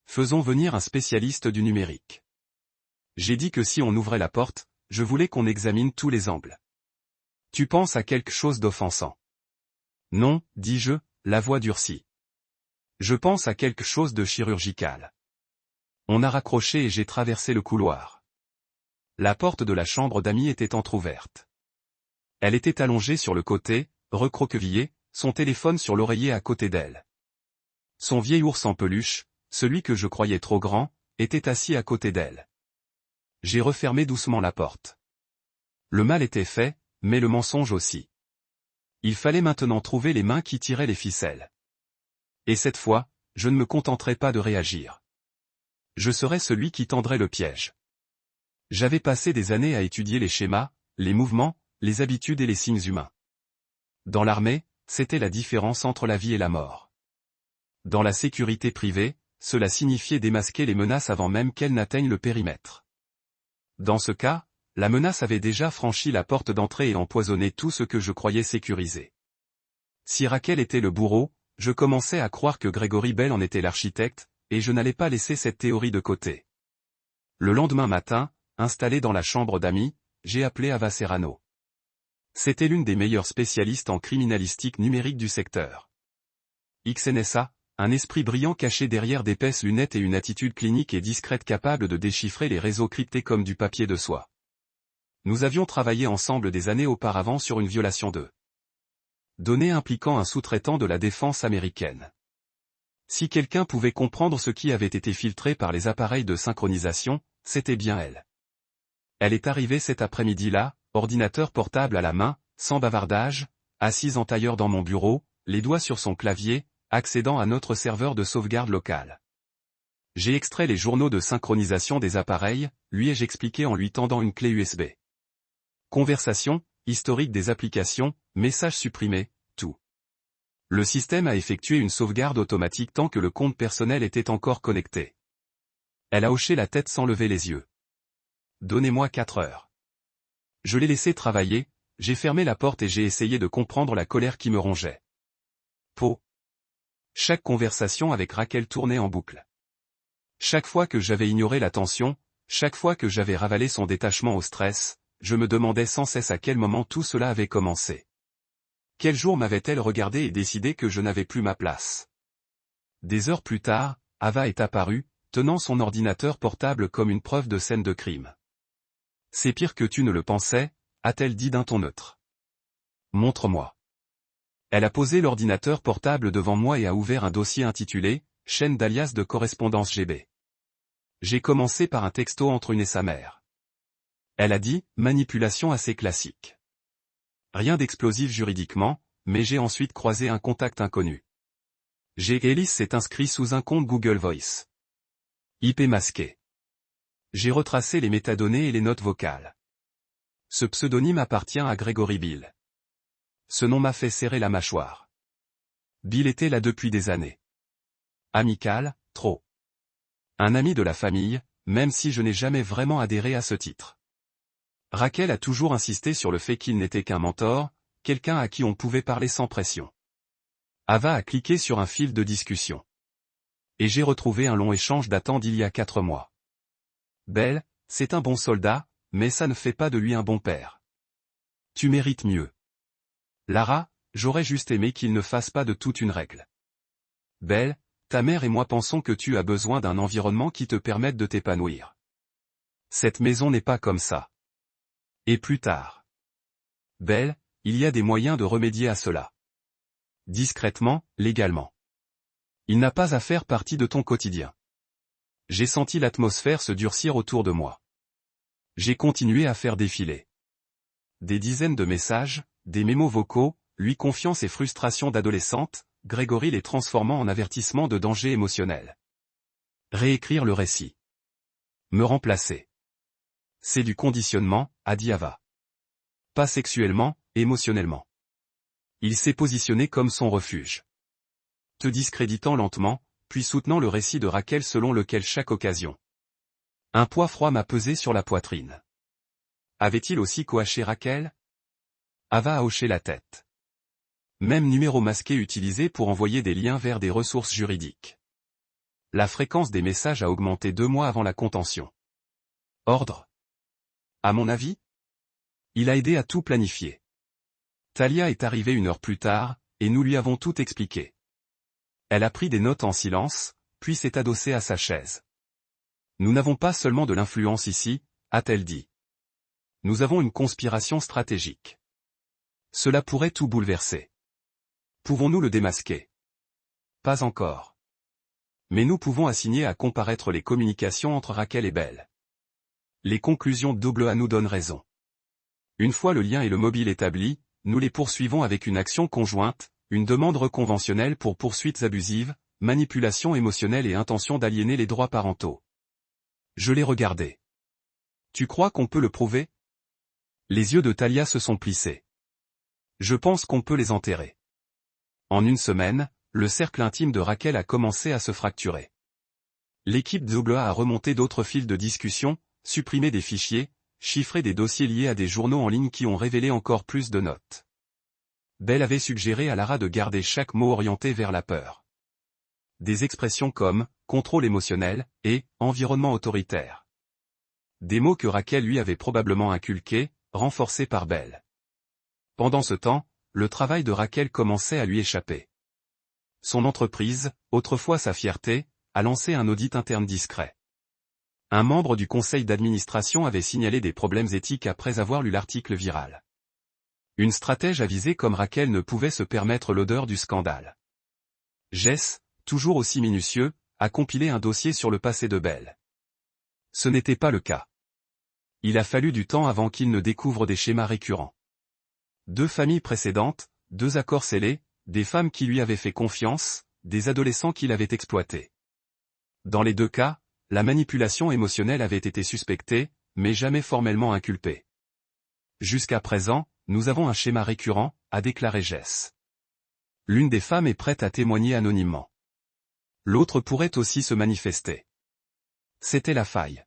Faisons venir un spécialiste du numérique. J'ai dit que si on ouvrait la porte, je voulais qu'on examine tous les angles. Tu penses à quelque chose d'offensant? Non, dis-je, la voix durcie. Je pense à quelque chose de chirurgical. On a raccroché et j'ai traversé le couloir. La porte de la chambre d'amis était entr'ouverte. Elle était allongée sur le côté, recroquevillée, son téléphone sur l'oreiller à côté d'elle. Son vieil ours en peluche, celui que je croyais trop grand, était assis à côté d'elle. J'ai refermé doucement la porte. Le mal était fait, mais le mensonge aussi. Il fallait maintenant trouver les mains qui tiraient les ficelles. Et cette fois, je ne me contenterai pas de réagir. Je serai celui qui tendrait le piège. J'avais passé des années à étudier les schémas, les mouvements, les habitudes et les signes humains. Dans l'armée, c'était la différence entre la vie et la mort. Dans la sécurité privée, cela signifiait démasquer les menaces avant même qu'elles n'atteignent le périmètre. Dans ce cas, la menace avait déjà franchi la porte d'entrée et empoisonné tout ce que je croyais sécurisé. Si Raquel était le bourreau, je commençais à croire que Grégory Bell en était l'architecte, et je n'allais pas laisser cette théorie de côté. Le lendemain matin, installé dans la chambre d'amis, j'ai appelé Ava Serrano. C'était l'une des meilleures spécialistes en criminalistique numérique du secteur. XNSA, un esprit brillant caché derrière d'épaisses lunettes et une attitude clinique et discrète capable de déchiffrer les réseaux cryptés comme du papier de soie. Nous avions travaillé ensemble des années auparavant sur une violation de données impliquant un sous-traitant de la défense américaine. Si quelqu'un pouvait comprendre ce qui avait été filtré par les appareils de synchronisation, c'était bien elle. Elle est arrivée cet après-midi-là, ordinateur portable à la main, sans bavardage, assise en tailleur dans mon bureau, les doigts sur son clavier, accédant à notre serveur de sauvegarde local. J'ai extrait les journaux de synchronisation des appareils, lui ai-je expliqué en lui tendant une clé USB. Conversation, historique des applications, messages supprimés, tout. Le système a effectué une sauvegarde automatique tant que le compte personnel était encore connecté. Elle a hoché la tête sans lever les yeux. Donnez-moi 4 heures. Je l'ai laissé travailler, j'ai fermé la porte et j'ai essayé de comprendre la colère qui me rongeait. Po. Chaque conversation avec Raquel tournait en boucle. Chaque fois que j'avais ignoré la tension, chaque fois que j'avais ravalé son détachement au stress, je me demandais sans cesse à quel moment tout cela avait commencé. Quel jour m'avait-elle regardé et décidé que je n'avais plus ma place? Des heures plus tard, Ava est apparue, tenant son ordinateur portable comme une preuve de scène de crime. « C'est pire que tu ne le pensais », a-t-elle dit d'un ton neutre. « Montre-moi. » Elle a posé l'ordinateur portable devant moi et a ouvert un dossier intitulé « Chaîne d'alias de correspondance GB ». J'ai commencé par un texto entre une et sa mère. Elle a dit « Manipulation assez classique. » Rien d'explosif juridiquement, mais j'ai ensuite croisé un contact inconnu. Ellis s'est inscrit sous un compte Google Voice. IP masqué. J'ai retracé les métadonnées et les notes vocales. Ce pseudonyme appartient à Gregory Bill. Ce nom m'a fait serrer la mâchoire. Bill était là depuis des années. Amical, trop. Un ami de la famille, même si je n'ai jamais vraiment adhéré à ce titre. Raquel a toujours insisté sur le fait qu'il n'était qu'un mentor, quelqu'un à qui on pouvait parler sans pression. Ava a cliqué sur un fil de discussion. Et j'ai retrouvé un long échange datant d'il y a 4 mois. Belle, c'est un bon soldat, mais ça ne fait pas de lui un bon père. Tu mérites mieux. Lara, j'aurais juste aimé qu'il ne fasse pas de toute une règle. Belle, ta mère et moi pensons que tu as besoin d'un environnement qui te permette de t'épanouir. Cette maison n'est pas comme ça. Et plus tard. Belle, il y a des moyens de remédier à cela. Discrètement, légalement. Il n'a pas à faire partie de ton quotidien. J'ai senti l'atmosphère se durcir autour de moi. J'ai continué à faire défiler. Des dizaines de messages, des mémos vocaux, lui confiant ses frustrations d'adolescente, Grégory les transformant en avertissements de danger émotionnel. Réécrire le récit. Me remplacer. C'est du conditionnement, a dit Ava. Pas sexuellement, émotionnellement. Il s'est positionné comme son refuge. Te discréditant lentement, puis soutenant le récit de Raquel selon lequel chaque occasion. Un poids froid m'a pesé sur la poitrine. Avait-il aussi coaché Raquel? Ava a hoché la tête. Même numéro masqué utilisé pour envoyer des liens vers des ressources juridiques. La fréquence des messages a augmenté 2 mois avant la contention. Ordre? À mon avis? Il a aidé à tout planifier. Talia est arrivée 1 heure plus tard, et nous lui avons tout expliqué. Elle a pris des notes en silence, puis s'est adossée à sa chaise. Nous n'avons pas seulement de l'influence ici, a-t-elle dit. Nous avons une conspiration stratégique. Cela pourrait tout bouleverser. Pouvons-nous le démasquer? Pas encore. Mais nous pouvons assigner à comparaître les communications entre Raquel et Belle. Les conclusions de AA nous donnent raison. Une fois le lien et le mobile établis, nous les poursuivons avec une action conjointe, une demande reconventionnelle pour poursuites abusives, manipulation émotionnelle et intention d'aliéner les droits parentaux. Je l'ai regardé. Tu crois qu'on peut le prouver? Les yeux de Talia se sont plissés. Je pense qu'on peut les enterrer. En 1 semaine, le cercle intime de Raquel a commencé à se fracturer. L'équipe d'AA a remonté d'autres fils de discussion, supprimé des fichiers, chiffré des dossiers liés à des journaux en ligne qui ont révélé encore plus de notes. Belle avait suggéré à Lara de garder chaque mot orienté vers la peur. Des expressions comme « contrôle émotionnel » et « environnement autoritaire ». Des mots que Raquel lui avait probablement inculqués, renforcés par Belle. Pendant ce temps, le travail de Raquel commençait à lui échapper. Son entreprise, autrefois sa fierté, a lancé un audit interne discret. Un membre du conseil d'administration avait signalé des problèmes éthiques après avoir lu l'article viral. Une stratège avisée comme Raquel ne pouvait se permettre l'odeur du scandale. Jess, toujours aussi minutieux, a compilé un dossier sur le passé de Belle. Ce n'était pas le cas. Il a fallu du temps avant qu'il ne découvre des schémas récurrents. 2 familles précédentes, 2 accords scellés, des femmes qui lui avaient fait confiance, des adolescents qui l'avaient exploité. Dans les 2 cas, la manipulation émotionnelle avait été suspectée, mais jamais formellement inculpée. Jusqu'à présent, nous avons un schéma récurrent, a déclaré Jess. L'une des femmes est prête à témoigner anonymement. L'autre pourrait aussi se manifester. C'était la faille.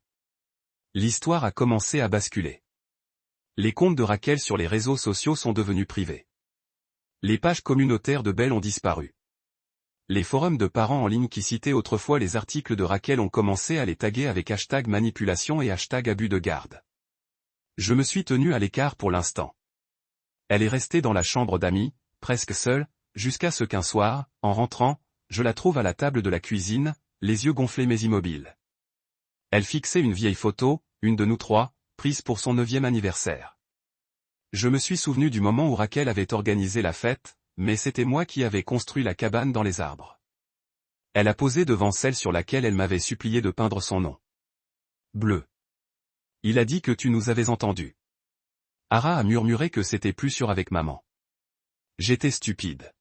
L'histoire a commencé à basculer. Les comptes de Raquel sur les réseaux sociaux sont devenus privés. Les pages communautaires de Belle ont disparu. Les forums de parents en ligne qui citaient autrefois les articles de Raquel ont commencé à les taguer avec hashtag manipulation et hashtag abus de garde. Je me suis tenu à l'écart pour l'instant. Elle est restée dans la chambre d'amis, presque seule, jusqu'à ce qu'un soir, en rentrant, je la trouve à la table de la cuisine, les yeux gonflés mais immobiles. Elle fixait une vieille photo, une de nous trois, prise pour son 9e anniversaire. Je me suis souvenu du moment où Raquel avait organisé la fête, mais c'était moi qui avais construit la cabane dans les arbres. Elle a posé devant celle sur laquelle elle m'avait supplié de peindre son nom. Bleu. Il a dit que tu nous avais entendus. Ara a murmuré que c'était plus sûr avec maman. J'étais stupide.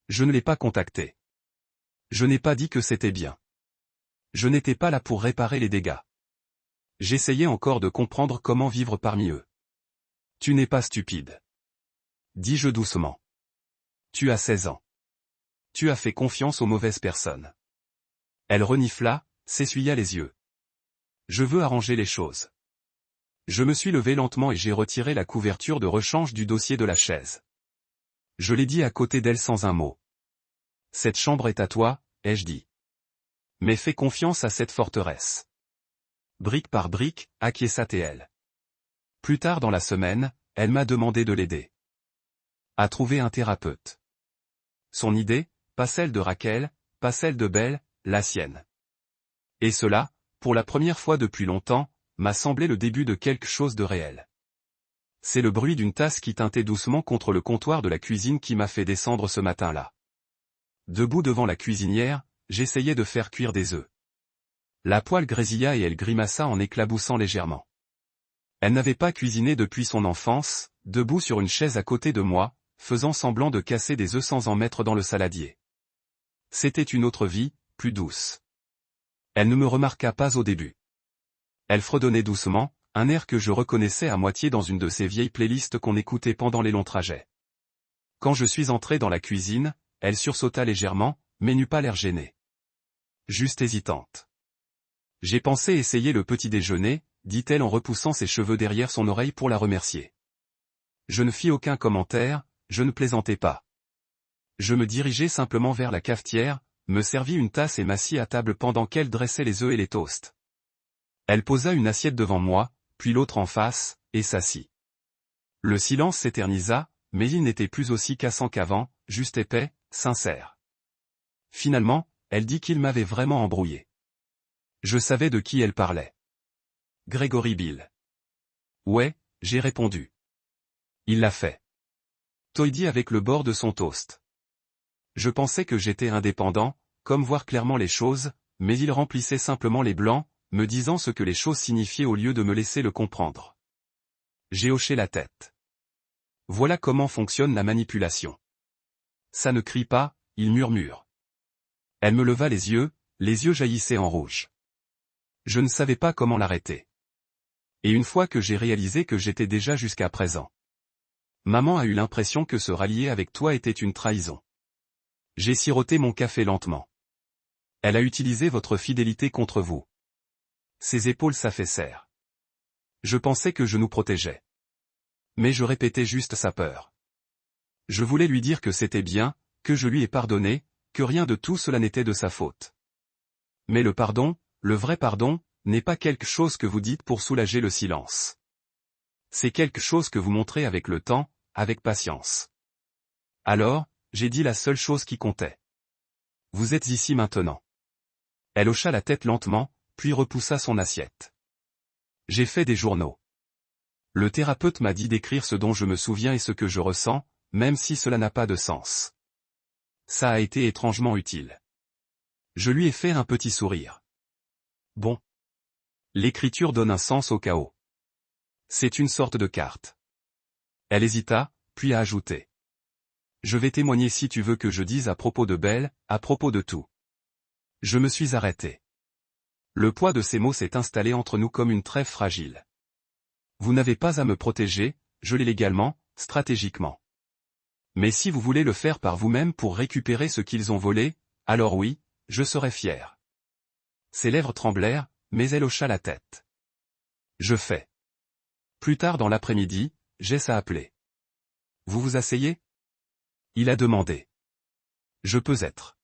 Je ne l'ai pas contacté. Je n'ai pas dit que c'était bien. Je n'étais pas là pour réparer les dégâts. J'essayais encore de comprendre comment vivre parmi eux. Tu n'es pas stupide. Dis-je doucement. Tu as 16 ans. Tu as fait confiance aux mauvaises personnes. Elle renifla, s'essuya les yeux. Je veux arranger les choses. Je me suis levé lentement et j'ai retiré la couverture de rechange du dossier de la chaise. Je l'ai dit à côté d'elle sans un mot. Cette chambre est à toi, ai-je dit. Mais fais confiance à cette forteresse. Brique par brique, acquiesça-t-elle. Plus tard dans la semaine, elle m'a demandé de l'aider à trouver un thérapeute. Son idée, pas celle de Raquel, pas celle de Belle, la sienne. Et cela, pour la première fois depuis longtemps, m'a semblé le début de quelque chose de réel. C'est le bruit d'une tasse qui tintait doucement contre le comptoir de la cuisine qui m'a fait descendre ce matin-là. Debout devant la cuisinière, j'essayais de faire cuire des œufs. La poêle grésilla et elle grimaça en éclaboussant légèrement. Elle n'avait pas cuisiné depuis son enfance, debout sur une chaise à côté de moi, faisant semblant de casser des œufs sans en mettre dans le saladier. C'était une autre vie, plus douce. Elle ne me remarqua pas au début. Elle fredonnait doucement, un air que je reconnaissais à moitié dans une de ces vieilles playlists qu'on écoutait pendant les longs trajets. Quand je suis entré dans la cuisine, elle sursauta légèrement, mais n'eut pas l'air gênée. Juste hésitante. J'ai pensé essayer le petit déjeuner, dit-elle en repoussant ses cheveux derrière son oreille pour la remercier. Je ne fis aucun commentaire, je ne plaisantais pas. Je me dirigeai simplement vers la cafetière, me servis une tasse et m'assis à table pendant qu'elle dressait les œufs et les toasts. Elle posa une assiette devant moi, puis l'autre en face, et s'assit. Le silence s'éternisa, mais il n'était plus aussi cassant qu'avant, juste épais, sincère. Finalement, elle dit qu'il m'avait vraiment embrouillé. Je savais de qui elle parlait. Gregory Bill. Ouais, j'ai répondu. Il l'a fait. Toy avec le bord de son toast. Je pensais que j'étais indépendant, comme voir clairement les choses, mais il remplissait simplement les blancs, me disant ce que les choses signifiaient au lieu de me laisser le comprendre. J'ai hoché la tête. Voilà comment fonctionne la manipulation. Ça ne crie pas, il murmure. Elle me leva les yeux jaillissaient en rouge. Je ne savais pas comment l'arrêter. Et une fois que j'ai réalisé que j'étais déjà jusqu'à présent. Maman a eu l'impression que se rallier avec toi était une trahison. J'ai siroté mon café lentement. Elle a utilisé votre fidélité contre vous. Ses épaules s'affaissèrent. Je pensais que je nous protégeais. Mais je répétais juste sa peur. Je voulais lui dire que c'était bien, que je lui ai pardonné, que rien de tout cela n'était de sa faute. Mais le pardon, le vrai pardon, n'est pas quelque chose que vous dites pour soulager le silence. C'est quelque chose que vous montrez avec le temps, avec patience. Alors, j'ai dit la seule chose qui comptait. Vous êtes ici maintenant. Elle hocha la tête lentement, puis repoussa son assiette. J'ai fait des journaux. Le thérapeute m'a dit d'écrire ce dont je me souviens et ce que je ressens, même si cela n'a pas de sens. Ça a été étrangement utile. Je lui ai fait un petit sourire. Bon. L'écriture donne un sens au chaos. C'est une sorte de carte. Elle hésita, puis a ajouté. Je vais témoigner si tu veux que je dise à propos de Belle, à propos de tout. Je me suis arrêté. Le poids de ces mots s'est installé entre nous comme une trêve fragile. Vous n'avez pas à me protéger, je l'ai légalement, stratégiquement. Mais si vous voulez le faire par vous-même pour récupérer ce qu'ils ont volé, alors oui, je serai fier. Ses lèvres tremblèrent, mais elle hocha la tête. Je fais. Plus tard dans l'après-midi, Jess a appelé. Vous vous asseyez ? Il a demandé. Je peux être.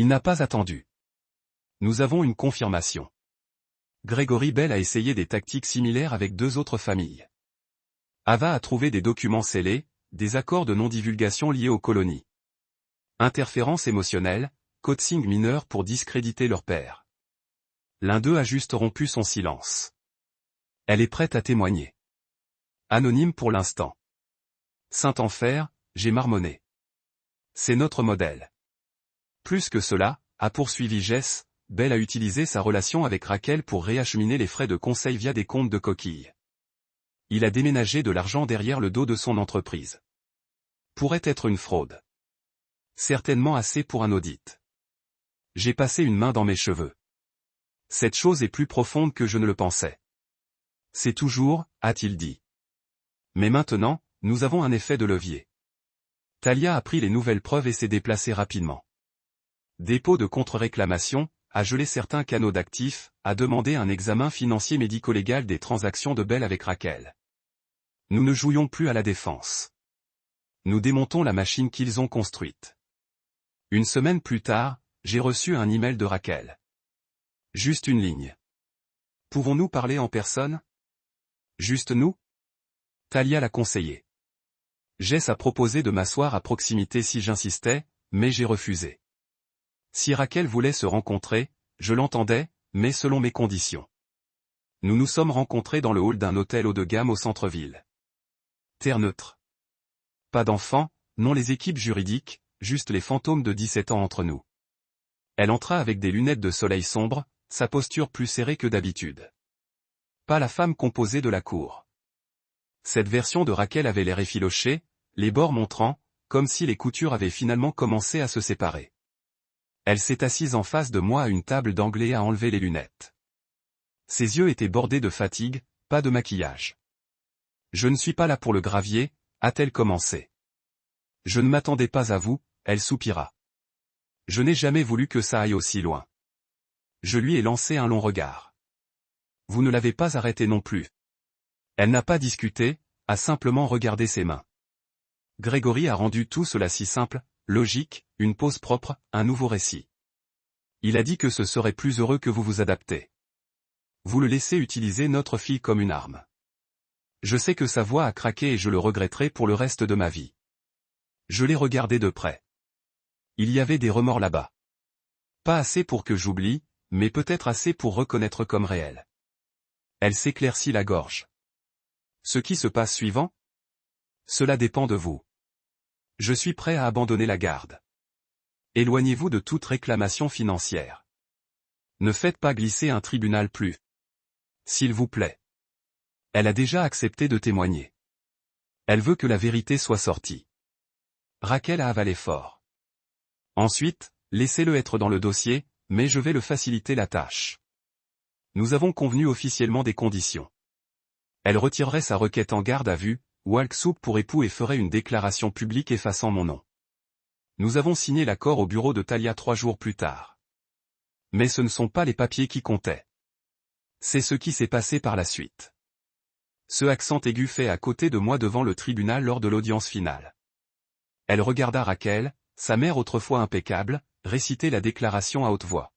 Il n'a pas attendu. Nous avons une confirmation. Gregory Bell a essayé des tactiques similaires avec 2 autres familles. Ava a trouvé des documents scellés, des accords de non-divulgation liés aux colonies. Interférence émotionnelle, coaxing mineur pour discréditer leur père. L'un d'eux a juste rompu son silence. Elle est prête à témoigner. Anonyme pour l'instant. Saint-Enfer, j'ai marmonné. C'est notre modèle. Plus que cela, a poursuivi Jess, Bell a utilisé sa relation avec Raquel pour réacheminer les frais de conseil via des comptes de coquilles. Il a déménagé de l'argent derrière le dos de son entreprise. Pourrait être une fraude. Certainement assez pour un audit. J'ai passé une main dans mes cheveux. Cette chose est plus profonde que je ne le pensais. C'est toujours, a-t-il dit. Mais maintenant, nous avons un effet de levier. Talia a pris les nouvelles preuves et s'est déplacée rapidement. Dépôt de contre-réclamation, a gelé certains canaux d'actifs, a demandé un examen financier médico-légal des transactions de Bell avec Raquel. Nous ne jouions plus à la défense. Nous démontons la machine qu'ils ont construite. Une semaine plus tard, j'ai reçu un email de Raquel. Juste une ligne. Pouvons-nous parler en personne? Juste nous? Talia l'a conseillé. Jess a proposé de m'asseoir à proximité si j'insistais, mais j'ai refusé. Si Raquel voulait se rencontrer, je l'entendais, mais selon mes conditions. Nous nous sommes rencontrés dans le hall d'un hôtel haut de gamme au centre-ville. Terre neutre. Pas d'enfants, non les équipes juridiques, juste les fantômes de 17 ans entre nous. Elle entra avec des lunettes de soleil sombre, sa posture plus serrée que d'habitude. Pas la femme composée de la cour. Cette version de Raquel avait l'air effiloché, les bords montrant, comme si les coutures avaient finalement commencé à se séparer. Elle s'est assise en face de moi à une table d'anglais et a enlevé les lunettes. Ses yeux étaient bordés de fatigue, pas de maquillage. Je ne suis pas là pour le gravier, a-t-elle commencé. Je ne m'attendais pas à vous, elle soupira. Je n'ai jamais voulu que ça aille aussi loin. Je lui ai lancé un long regard. Vous ne l'avez pas arrêté non plus. Elle n'a pas discuté, a simplement regardé ses mains. Gregory a rendu tout cela si simple, logique, une pause propre, un nouveau récit. Il a dit que ce serait plus heureux que vous vous adaptez. Vous le laissez utiliser notre fille comme une arme. Je sais que sa voix a craqué et je le regretterai pour le reste de ma vie. Je l'ai regardé de près. Il y avait des remords là-bas. Pas assez pour que j'oublie, mais peut-être assez pour reconnaître comme réel. Elle s'éclaircit la gorge. Ce qui se passe suivant? Cela dépend de vous. Je suis prêt à abandonner la garde. Éloignez-vous de toute réclamation financière. Ne faites pas glisser un tribunal plus. S'il vous plaît. Elle a déjà accepté de témoigner. Elle veut que la vérité soit sortie. Raquel a avalé fort. Ensuite, laissez-le être dans le dossier, mais je vais le faciliter la tâche. Nous avons convenu officiellement des conditions. Elle retirerait sa requête en garde à vue, Walksoup pour époux et ferait une déclaration publique effaçant mon nom. Nous avons signé l'accord au bureau de Talia 3 jours plus tard. Mais ce ne sont pas les papiers qui comptaient. C'est ce qui s'est passé par la suite. Ce accent aigu fait à côté de moi devant le tribunal lors de l'audience finale. Elle regarda Raquel, sa mère autrefois impeccable, réciter la déclaration à haute voix.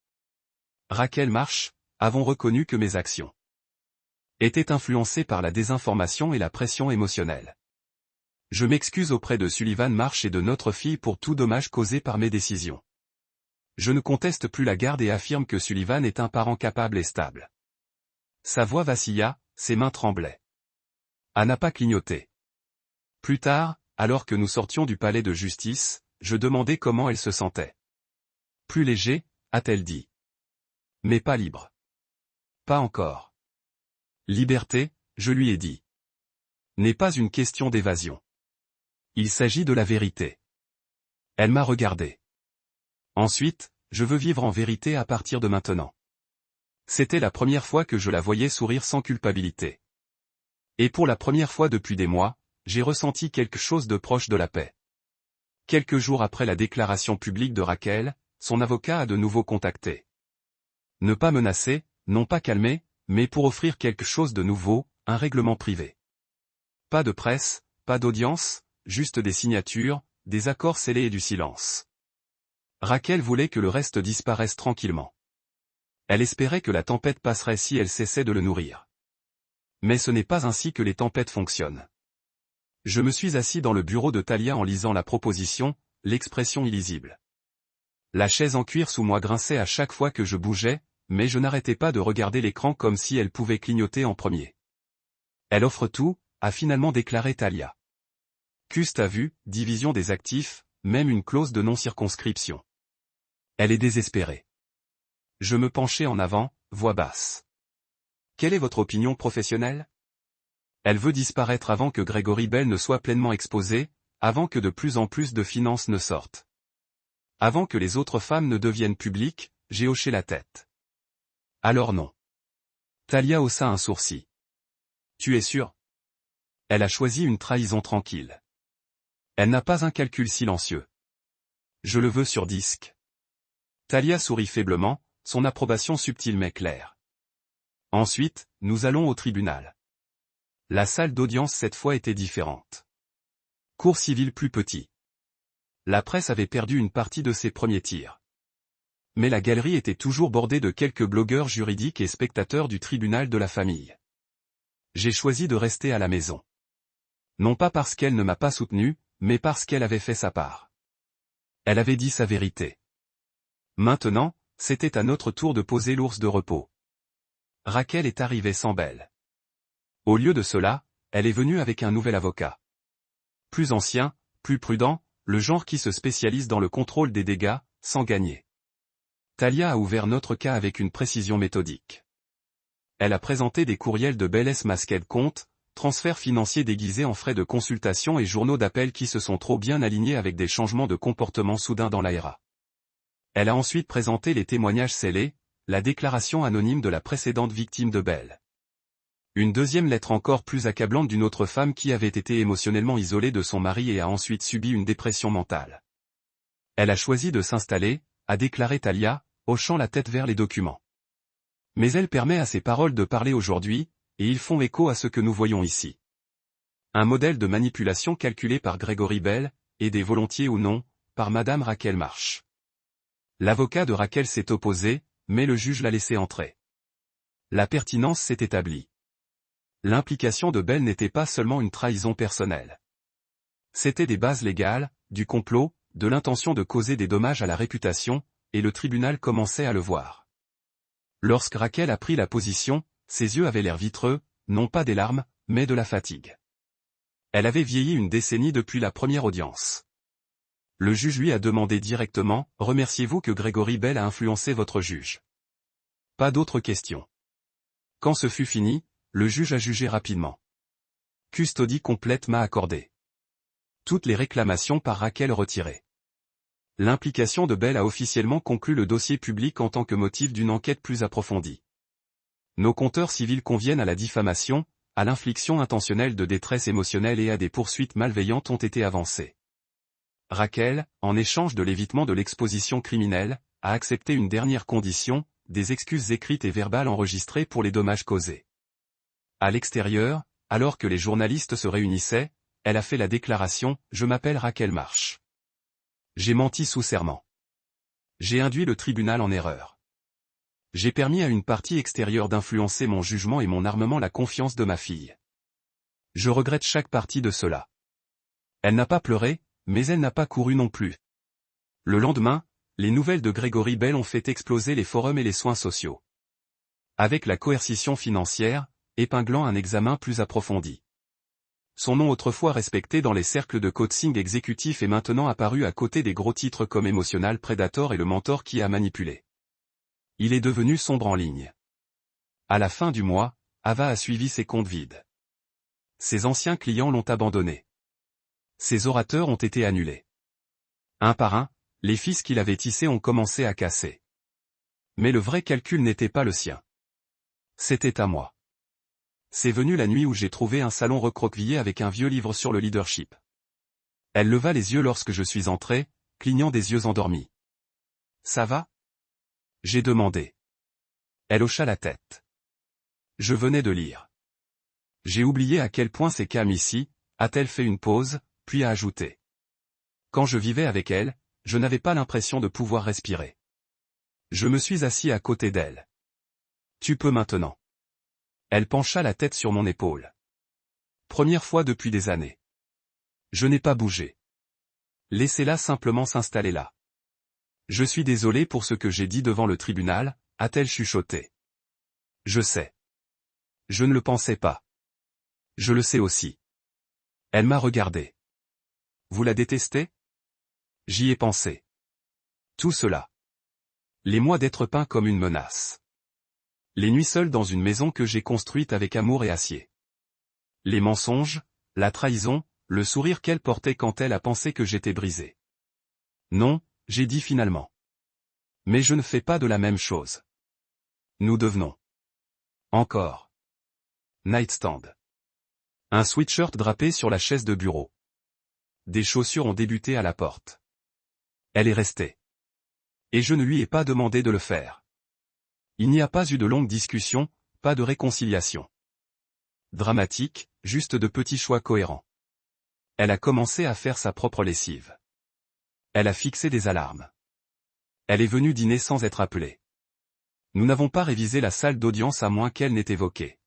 Raquel Marsh, avons reconnu que mes actions étaient influencées par la désinformation et la pression émotionnelle. Je m'excuse auprès de Sullivan Marsh et de notre fille pour tout dommage causé par mes décisions. Je ne conteste plus la garde et affirme que Sullivan est un parent capable et stable. Sa voix vacilla, ses mains tremblaient. Elle n'a pas clignoté. Plus tard, alors que nous sortions du palais de justice, je demandai comment elle se sentait. Plus léger, a-t-elle dit. Mais pas libre. Pas encore. Liberté, je lui ai dit. N'est pas une question d'évasion. Il s'agit de la vérité. Elle m'a regardé. Ensuite, je veux vivre en vérité à partir de maintenant. C'était la première fois que je la voyais sourire sans culpabilité. Et pour la première fois depuis des mois, j'ai ressenti quelque chose de proche de la paix. Quelques jours après la déclaration publique de Raquel, son avocat a de nouveau contacté. Ne pas menacer, non pas calmer, mais pour offrir quelque chose de nouveau, un règlement privé. Pas de presse, pas d'audience, juste des signatures, des accords scellés et du silence. Raquel voulait que le reste disparaisse tranquillement. Elle espérait que la tempête passerait si elle cessait de le nourrir. Mais ce n'est pas ainsi que les tempêtes fonctionnent. Je me suis assis dans le bureau de Thalia en lisant la proposition, l'expression illisible. La chaise en cuir sous moi grinçait à chaque fois que je bougeais, mais je n'arrêtais pas de regarder l'écran comme si elle pouvait clignoter en premier. Elle offre tout, a finalement déclaré Thalia. Cust a vu, division des actifs, même une clause de non-circonscription. Elle est désespérée. Je me penchai en avant, voix basse. Quelle est votre opinion professionnelle? Elle veut disparaître avant que Gregory Bell ne soit pleinement exposé, avant que de plus en plus de finances ne sortent. Avant que les autres femmes ne deviennent publiques, j'ai hoché la tête. Alors non. Thalia haussa un sourcil. Tu es sûr? Elle a choisi une trahison tranquille. Elle n'a pas un calcul silencieux. Je le veux sur disque. Thalia sourit faiblement, son approbation subtile mais claire. Ensuite, nous allons au tribunal. La salle d'audience cette fois était différente. Cour civile plus petit. La presse avait perdu une partie de ses premiers tirs. Mais la galerie était toujours bordée de quelques blogueurs juridiques et spectateurs du tribunal de la famille. J'ai choisi de rester à la maison. Non pas parce qu'elle ne m'a pas soutenu, mais parce qu'elle avait fait sa part. Elle avait dit sa vérité. Maintenant, c'était à notre tour de poser l'ours de repos. Raquel est arrivée sans Bell. Au lieu de cela, elle est venue avec un nouvel avocat. Plus ancien, plus prudent, le genre qui se spécialise dans le contrôle des dégâts, sans gagner. Thalia a ouvert notre cas avec une précision méthodique. Elle a présenté des courriels de Bell masqués compte, transferts financiers déguisés en frais de consultation et journaux d'appel qui se sont trop bien alignés avec des changements de comportement soudains dans l'ARA. Elle a ensuite présenté les témoignages scellés, la déclaration anonyme de la précédente victime de Bell. Une deuxième lettre encore plus accablante d'une autre femme qui avait été émotionnellement isolée de son mari et a ensuite subi une dépression mentale. Elle a choisi de s'installer, a déclaré Thalia, hochant la tête vers les documents. Mais elle permet à ses paroles de parler aujourd'hui, et ils font écho à ce que nous voyons ici. Un modèle de manipulation calculé par Gregory Bell, aidé volontiers ou non, par Madame Raquel Marsh. L'avocat de Raquel s'est opposé, mais le juge l'a laissé entrer. La pertinence s'est établie. L'implication de Bell n'était pas seulement une trahison personnelle. C'était des bases légales, du complot, de l'intention de causer des dommages à la réputation, et le tribunal commençait à le voir. Lorsque Raquel a pris la position, ses yeux avaient l'air vitreux, non pas des larmes, mais de la fatigue. Elle avait vieilli une décennie depuis la première audience. Le juge lui a demandé directement, « Remerciez-vous que Gregory Bell a influencé votre juge ?» Pas d'autres questions. Quand ce fut fini, le juge a jugé rapidement. Custodie complète m'a accordé. Toutes les réclamations par Raquel retirées. L'implication de Bell a officiellement conclu le dossier public en tant que motif d'une enquête plus approfondie. Nos compteurs civils conviennent à la diffamation, à l'infliction intentionnelle de détresse émotionnelle et à des poursuites malveillantes ont été avancées. Raquel, en échange de l'évitement de l'exposition criminelle, a accepté une dernière condition, des excuses écrites et verbales enregistrées pour les dommages causés. À l'extérieur, alors que les journalistes se réunissaient, elle a fait la déclaration « Je m'appelle Raquel Marsh. J'ai menti sous serment. J'ai induit le tribunal en erreur. J'ai permis à une partie extérieure d'influencer mon jugement et mon armement la confiance de ma fille. Je regrette chaque partie de cela. » Elle n'a pas pleuré, mais elle n'a pas couru non plus. Le lendemain, les nouvelles de Gregory Bell ont fait exploser les forums et les soins sociaux. Avec la coercition financière, épinglant un examen plus approfondi. Son nom autrefois respecté dans les cercles de coaching exécutif est maintenant apparu à côté des gros titres comme Emotional Predator et le mentor qui a manipulé. Il est devenu sombre en ligne. À la fin du mois, Ava a suivi ses comptes vides. Ses anciens clients l'ont abandonné. Ses orateurs ont été annulés. Un par un, les fils qu'il avait tissés ont commencé à casser. Mais le vrai calcul n'était pas le sien. C'était à moi. C'est venu la nuit où j'ai trouvé un salon recroquevillé avec un vieux livre sur le leadership. Elle leva les yeux lorsque je suis entré, clignant des yeux endormis. « Ça va ?» j'ai demandé. Elle hocha la tête. Je venais de lire. J'ai oublié à quel point c'est calme ici, a-t-elle fait une pause, puis a ajouté. Quand je vivais avec elle, je n'avais pas l'impression de pouvoir respirer. Je me suis assis à côté d'elle. Tu peux maintenant. Elle pencha la tête sur mon épaule. Première fois depuis des années. Je n'ai pas bougé. Laissez-la simplement s'installer là. Je suis désolé pour ce que j'ai dit devant le tribunal, a-t-elle chuchoté. Je sais. Je ne le pensais pas. Je le sais aussi. Elle m'a regardé. Vous la détestez? J'y ai pensé. Tout cela. Les mois d'être peint comme une menace. Les nuits seules dans une maison que j'ai construite avec amour et acier. Les mensonges, la trahison, le sourire qu'elle portait quand elle a pensé que j'étais brisé. Non, j'ai dit finalement. Mais je ne fais pas de la même chose. Nous devenons. Encore. Nightstand. Un sweatshirt drapé sur la chaise de bureau. Des chaussures ont débuté à la porte. Elle est restée. Et je ne lui ai pas demandé de le faire. Il n'y a pas eu de longue discussion, pas de réconciliation. Dramatique, juste de petits choix cohérents. Elle a commencé à faire sa propre lessive. Elle a fixé des alarmes. Elle est venue dîner sans être appelée. Nous n'avons pas révisé la salle d'audience à moins qu'elle n'ait évoqué.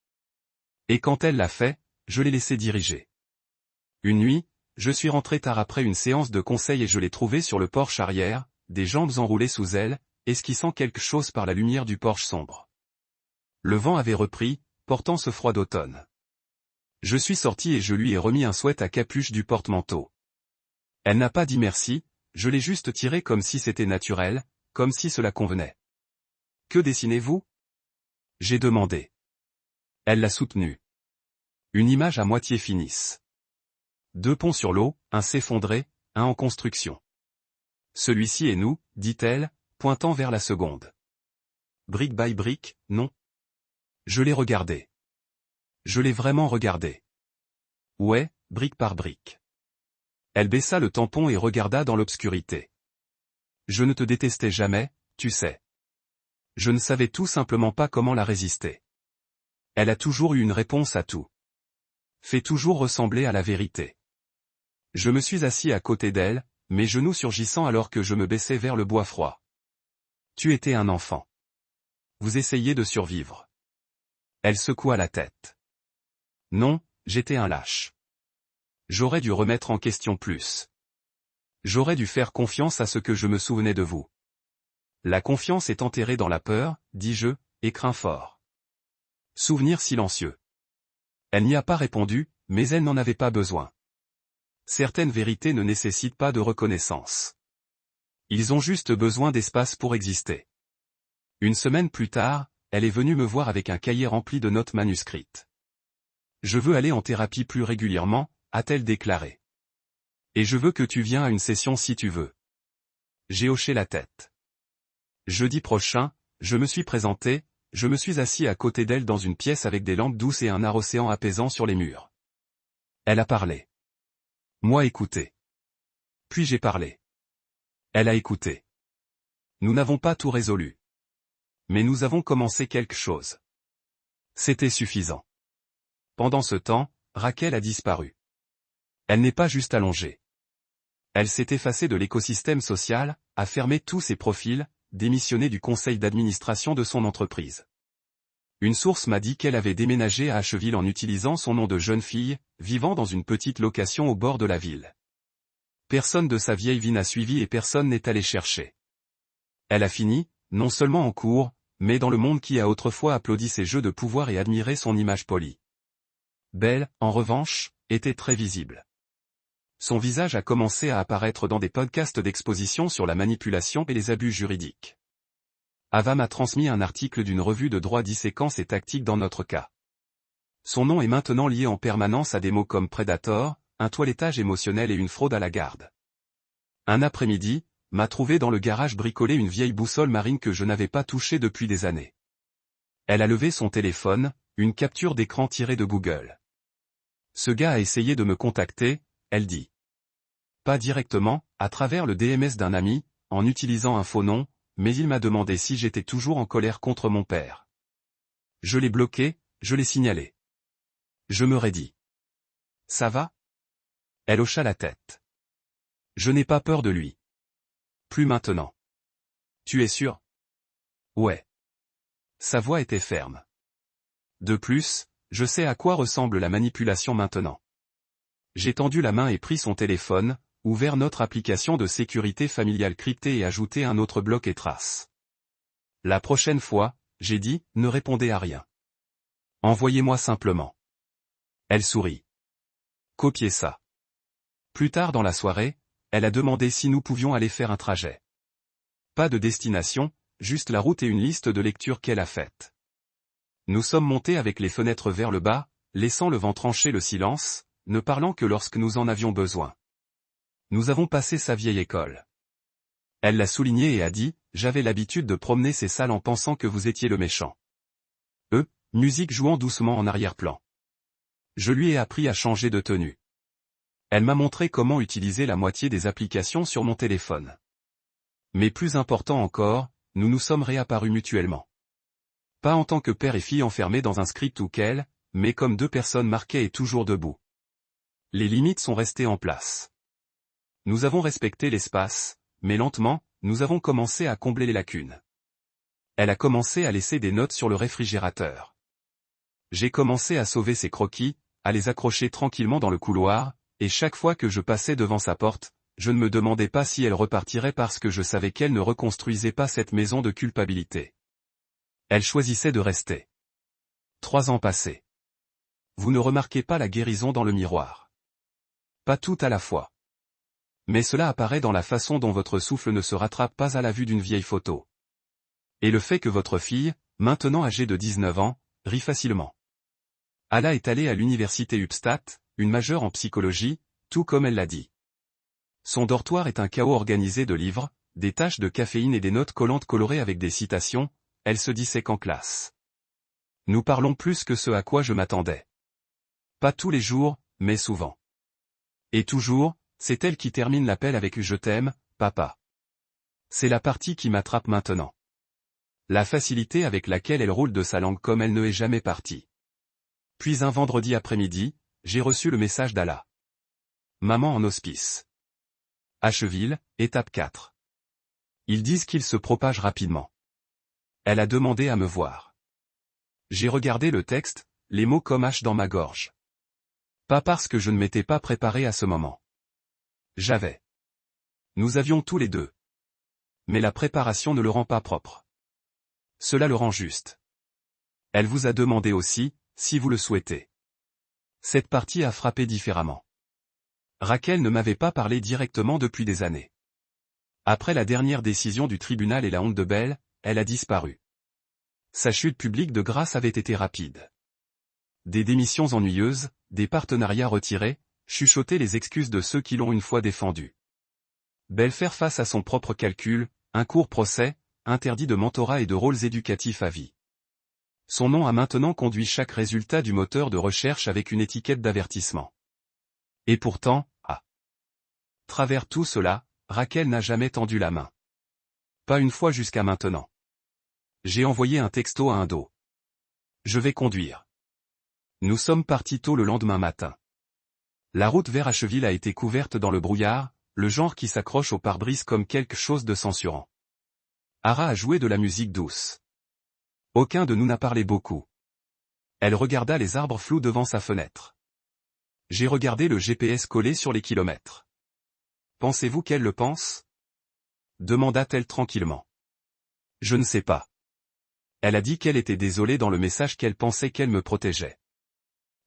Et quand elle l'a fait, je l'ai laissé diriger. Une nuit, je suis rentré tard après une séance de conseil et je l'ai trouvée sur le porche arrière, des jambes enroulées sous elle, esquissant quelque chose par la lumière du porche sombre. Le vent avait repris, portant ce froid d'automne. Je suis sorti et je lui ai remis un sweat à capuche du porte-manteau. Elle n'a pas dit merci, je l'ai juste tiré comme si c'était naturel, comme si cela convenait. Que dessinez-vous? J'ai demandé. Elle l'a soutenu. Une image à moitié finisse. 2 ponts sur l'eau, un s'effondrait, un en construction. Celui-ci est nous, dit-elle, pointant vers la seconde. Brique by brique, non? Je l'ai regardé. Je l'ai vraiment regardé. Ouais, brique par brique. Elle baissa le tampon et regarda dans l'obscurité. Je ne te détestais jamais, tu sais. Je ne savais tout simplement pas comment la résister. Elle a toujours eu une réponse à tout. Fait toujours ressembler à la vérité. Je me suis assis à côté d'elle, mes genoux surgissant alors que je me baissais vers le bois froid. Tu étais un enfant. Vous essayiez de survivre. Elle secoua la tête. Non, j'étais un lâche. J'aurais dû remettre en question plus. J'aurais dû faire confiance à ce que je me souvenais de vous. La confiance est enterrée dans la peur, dis-je, et crains fort. Souvenir silencieux. Elle n'y a pas répondu, mais elle n'en avait pas besoin. Certaines vérités ne nécessitent pas de reconnaissance. Ils ont juste besoin d'espace pour exister. Une semaine plus tard, elle est venue me voir avec un cahier rempli de notes manuscrites. Je veux aller en thérapie plus régulièrement, a-t-elle déclaré. Et je veux que tu viennes à une session si tu veux. J'ai hoché la tête. Jeudi prochain, je me suis présenté, je me suis assis à côté d'elle dans une pièce avec des lampes douces et un art océan apaisant sur les murs. Elle a parlé. Moi écouté. Puis j'ai parlé. Elle a écouté. Nous n'avons pas tout résolu. Mais nous avons commencé quelque chose. C'était suffisant. Pendant ce temps, Raquel a disparu. Elle n'est pas juste allongée. Elle s'est effacée de l'écosystème social, a fermé tous ses profils, démissionné du conseil d'administration de son entreprise. Une source m'a dit qu'elle avait déménagé à Asheville en utilisant son nom de jeune fille, vivant dans une petite location au bord de la ville. Personne de sa vieille vie n'a suivi et personne n'est allé chercher. Elle a fini, non seulement en cours, mais dans le monde qui a autrefois applaudi ses jeux de pouvoir et admiré son image polie. Belle, en revanche, était très visible. Son visage a commencé à apparaître dans des podcasts d'exposition sur la manipulation et les abus juridiques. Ava m'a transmis un article d'une revue de droit dit séquences et tactiques dans notre cas. Son nom est maintenant lié en permanence à des mots comme prédateur, un toilettage émotionnel et une fraude à la garde. Un après-midi, m'a trouvé dans le garage bricolé une vieille boussole marine que je n'avais pas touchée depuis des années. Elle a levé son téléphone, une capture d'écran tirée de Google. Ce gars a essayé de me contacter, elle dit. Pas directement, à travers le DMS d'un ami, en utilisant un faux nom, mais il m'a demandé si j'étais toujours en colère contre mon père. Je l'ai bloqué, je l'ai signalé. Je me raidis. Ça va? Elle hocha la tête. Je n'ai pas peur de lui. Plus maintenant. Tu es sûr? Ouais. Sa voix était ferme. De plus, je sais à quoi ressemble la manipulation maintenant. J'ai tendu la main et pris son téléphone, ouvert notre application de sécurité familiale cryptée et ajouté un autre bloc et trace. La prochaine fois, j'ai dit, ne répondez à rien. Envoyez-moi simplement. Elle sourit. Copiez ça. Plus tard dans la soirée, elle a demandé si nous pouvions aller faire un trajet. Pas de destination, juste la route et une liste de lectures qu'elle a faites. Nous sommes montés avec les fenêtres vers le bas, laissant le vent trancher le silence, ne parlant que lorsque nous en avions besoin. Nous avons passé sa vieille école. Elle l'a souligné et a dit, j'avais l'habitude de promener ces salles en pensant que vous étiez le méchant. Musique jouant doucement en arrière-plan. Je lui ai appris à changer de tenue. Elle m'a montré comment utiliser la moitié des applications sur mon téléphone. Mais plus important encore, nous nous sommes réapparus mutuellement. Pas en tant que père et fille enfermés dans un script ou quel, mais comme deux personnes marquées et toujours debout. Les limites sont restées en place. Nous avons respecté l'espace, mais lentement, nous avons commencé à combler les lacunes. Elle a commencé à laisser des notes sur le réfrigérateur. J'ai commencé à sauver ses croquis, à les accrocher tranquillement dans le couloir, et chaque fois que je passais devant sa porte, je ne me demandais pas si elle repartirait parce que je savais qu'elle ne reconstruisait pas cette maison de culpabilité. Elle choisissait de rester. 3 ans passés. Vous ne remarquez pas la guérison dans le miroir. Pas tout à la fois. Mais cela apparaît dans la façon dont votre souffle ne se rattrape pas à la vue d'une vieille photo. Et le fait que votre fille, maintenant âgée de 19 ans, rit facilement. Ala est allée à l'université UPSTAT, une majeure en psychologie, tout comme elle l'a dit. Son dortoir est un chaos organisé de livres, des taches de caféine et des notes collantes colorées avec des citations, elle se dissèque en classe. Nous parlons plus que ce à quoi je m'attendais. Pas tous les jours, mais souvent. Et toujours, c'est elle qui termine l'appel avec « Je t'aime, papa ». C'est la partie qui m'attrape maintenant. La facilité avec laquelle elle roule de sa langue comme elle ne est jamais partie. Puis un vendredi après-midi, j'ai reçu le message d'Ala. Maman en hospice. Asheville, étape 4. Ils disent qu'il se propage rapidement. Elle a demandé à me voir. J'ai regardé le texte, les mots comme hache dans ma gorge. Pas parce que je ne m'étais pas préparé à ce moment. J'avais. Nous avions tous les deux. Mais la préparation ne le rend pas propre. Cela le rend juste. Elle vous a demandé aussi, si vous le souhaitez. Cette partie a frappé différemment. Raquel ne m'avait pas parlé directement depuis des années. Après la dernière décision du tribunal et la honte de Belle, elle a disparu. Sa chute publique de grâce avait été rapide. Des démissions ennuyeuses, des partenariats retirés, chuchoter les excuses de ceux qui l'ont une fois défendu. Belle faire face à son propre calcul, un court procès, interdit de mentorat et de rôles éducatifs à vie. Son nom a maintenant conduit chaque résultat du moteur de recherche avec une étiquette d'avertissement. Et pourtant, à travers tout cela, Raquel n'a jamais tendu la main. Pas une fois jusqu'à maintenant. J'ai envoyé un texto à un dos. Je vais conduire. Nous sommes partis tôt le lendemain matin. La route vers Asheville a été couverte dans le brouillard, le genre qui s'accroche au pare-brise comme quelque chose de censurant. Ara a joué de la musique douce. Aucun de nous n'a parlé beaucoup. Elle regarda les arbres flous devant sa fenêtre. J'ai regardé le GPS collé sur les kilomètres. Pensez-vous qu'elle le pense? Demanda-t-elle tranquillement. Je ne sais pas. Elle a dit qu'elle était désolée dans le message qu'elle pensait qu'elle me protégeait.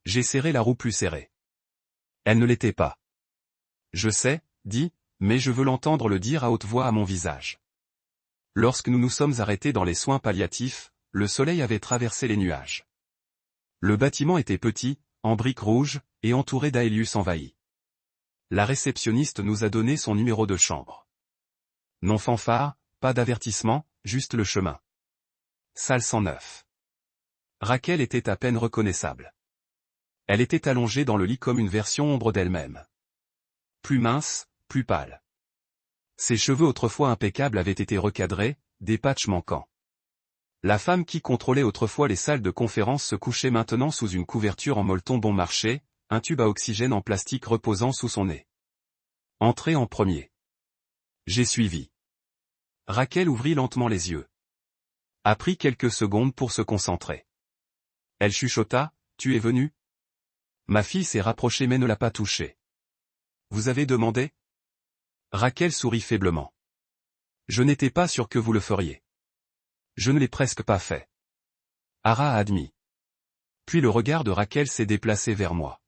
J'ai serré la roue plus serrée. Elle ne l'était pas. Je sais, dit, mais je veux l'entendre le dire à haute voix à mon visage. Lorsque nous nous sommes arrêtés dans les soins palliatifs, le soleil avait traversé les nuages. Le bâtiment était petit, en briques rouges, et entouré d'aélius envahis. La réceptionniste nous a donné son numéro de chambre. Non fanfare, pas d'avertissement, juste le chemin. Salle 109. Raquel était à peine reconnaissable. Elle était allongée dans le lit comme une version ombre d'elle-même. Plus mince, plus pâle. Ses cheveux autrefois impeccables avaient été recadrés, des patchs manquants. La femme qui contrôlait autrefois les salles de conférence se couchait maintenant sous une couverture en molleton bon marché, un tube à oxygène en plastique reposant sous son nez. Entrée en premier. J'ai suivi. Raquel ouvrit lentement les yeux. A pris quelques secondes pour se concentrer. Elle chuchota, « Tu es venu ?» Ma fille s'est rapprochée mais ne l'a pas touché. Vous avez demandé ? Raquel sourit faiblement. Je n'étais pas sûr que vous le feriez. Je ne l'ai presque pas fait. Ara a admis. Puis le regard de Raquel s'est déplacé vers moi.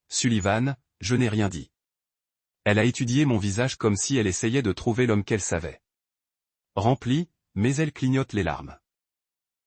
Sullivan, je n'ai rien dit. Elle a étudié mon visage comme si elle essayait de trouver l'homme qu'elle savait. Rempli, mais elle clignote les larmes.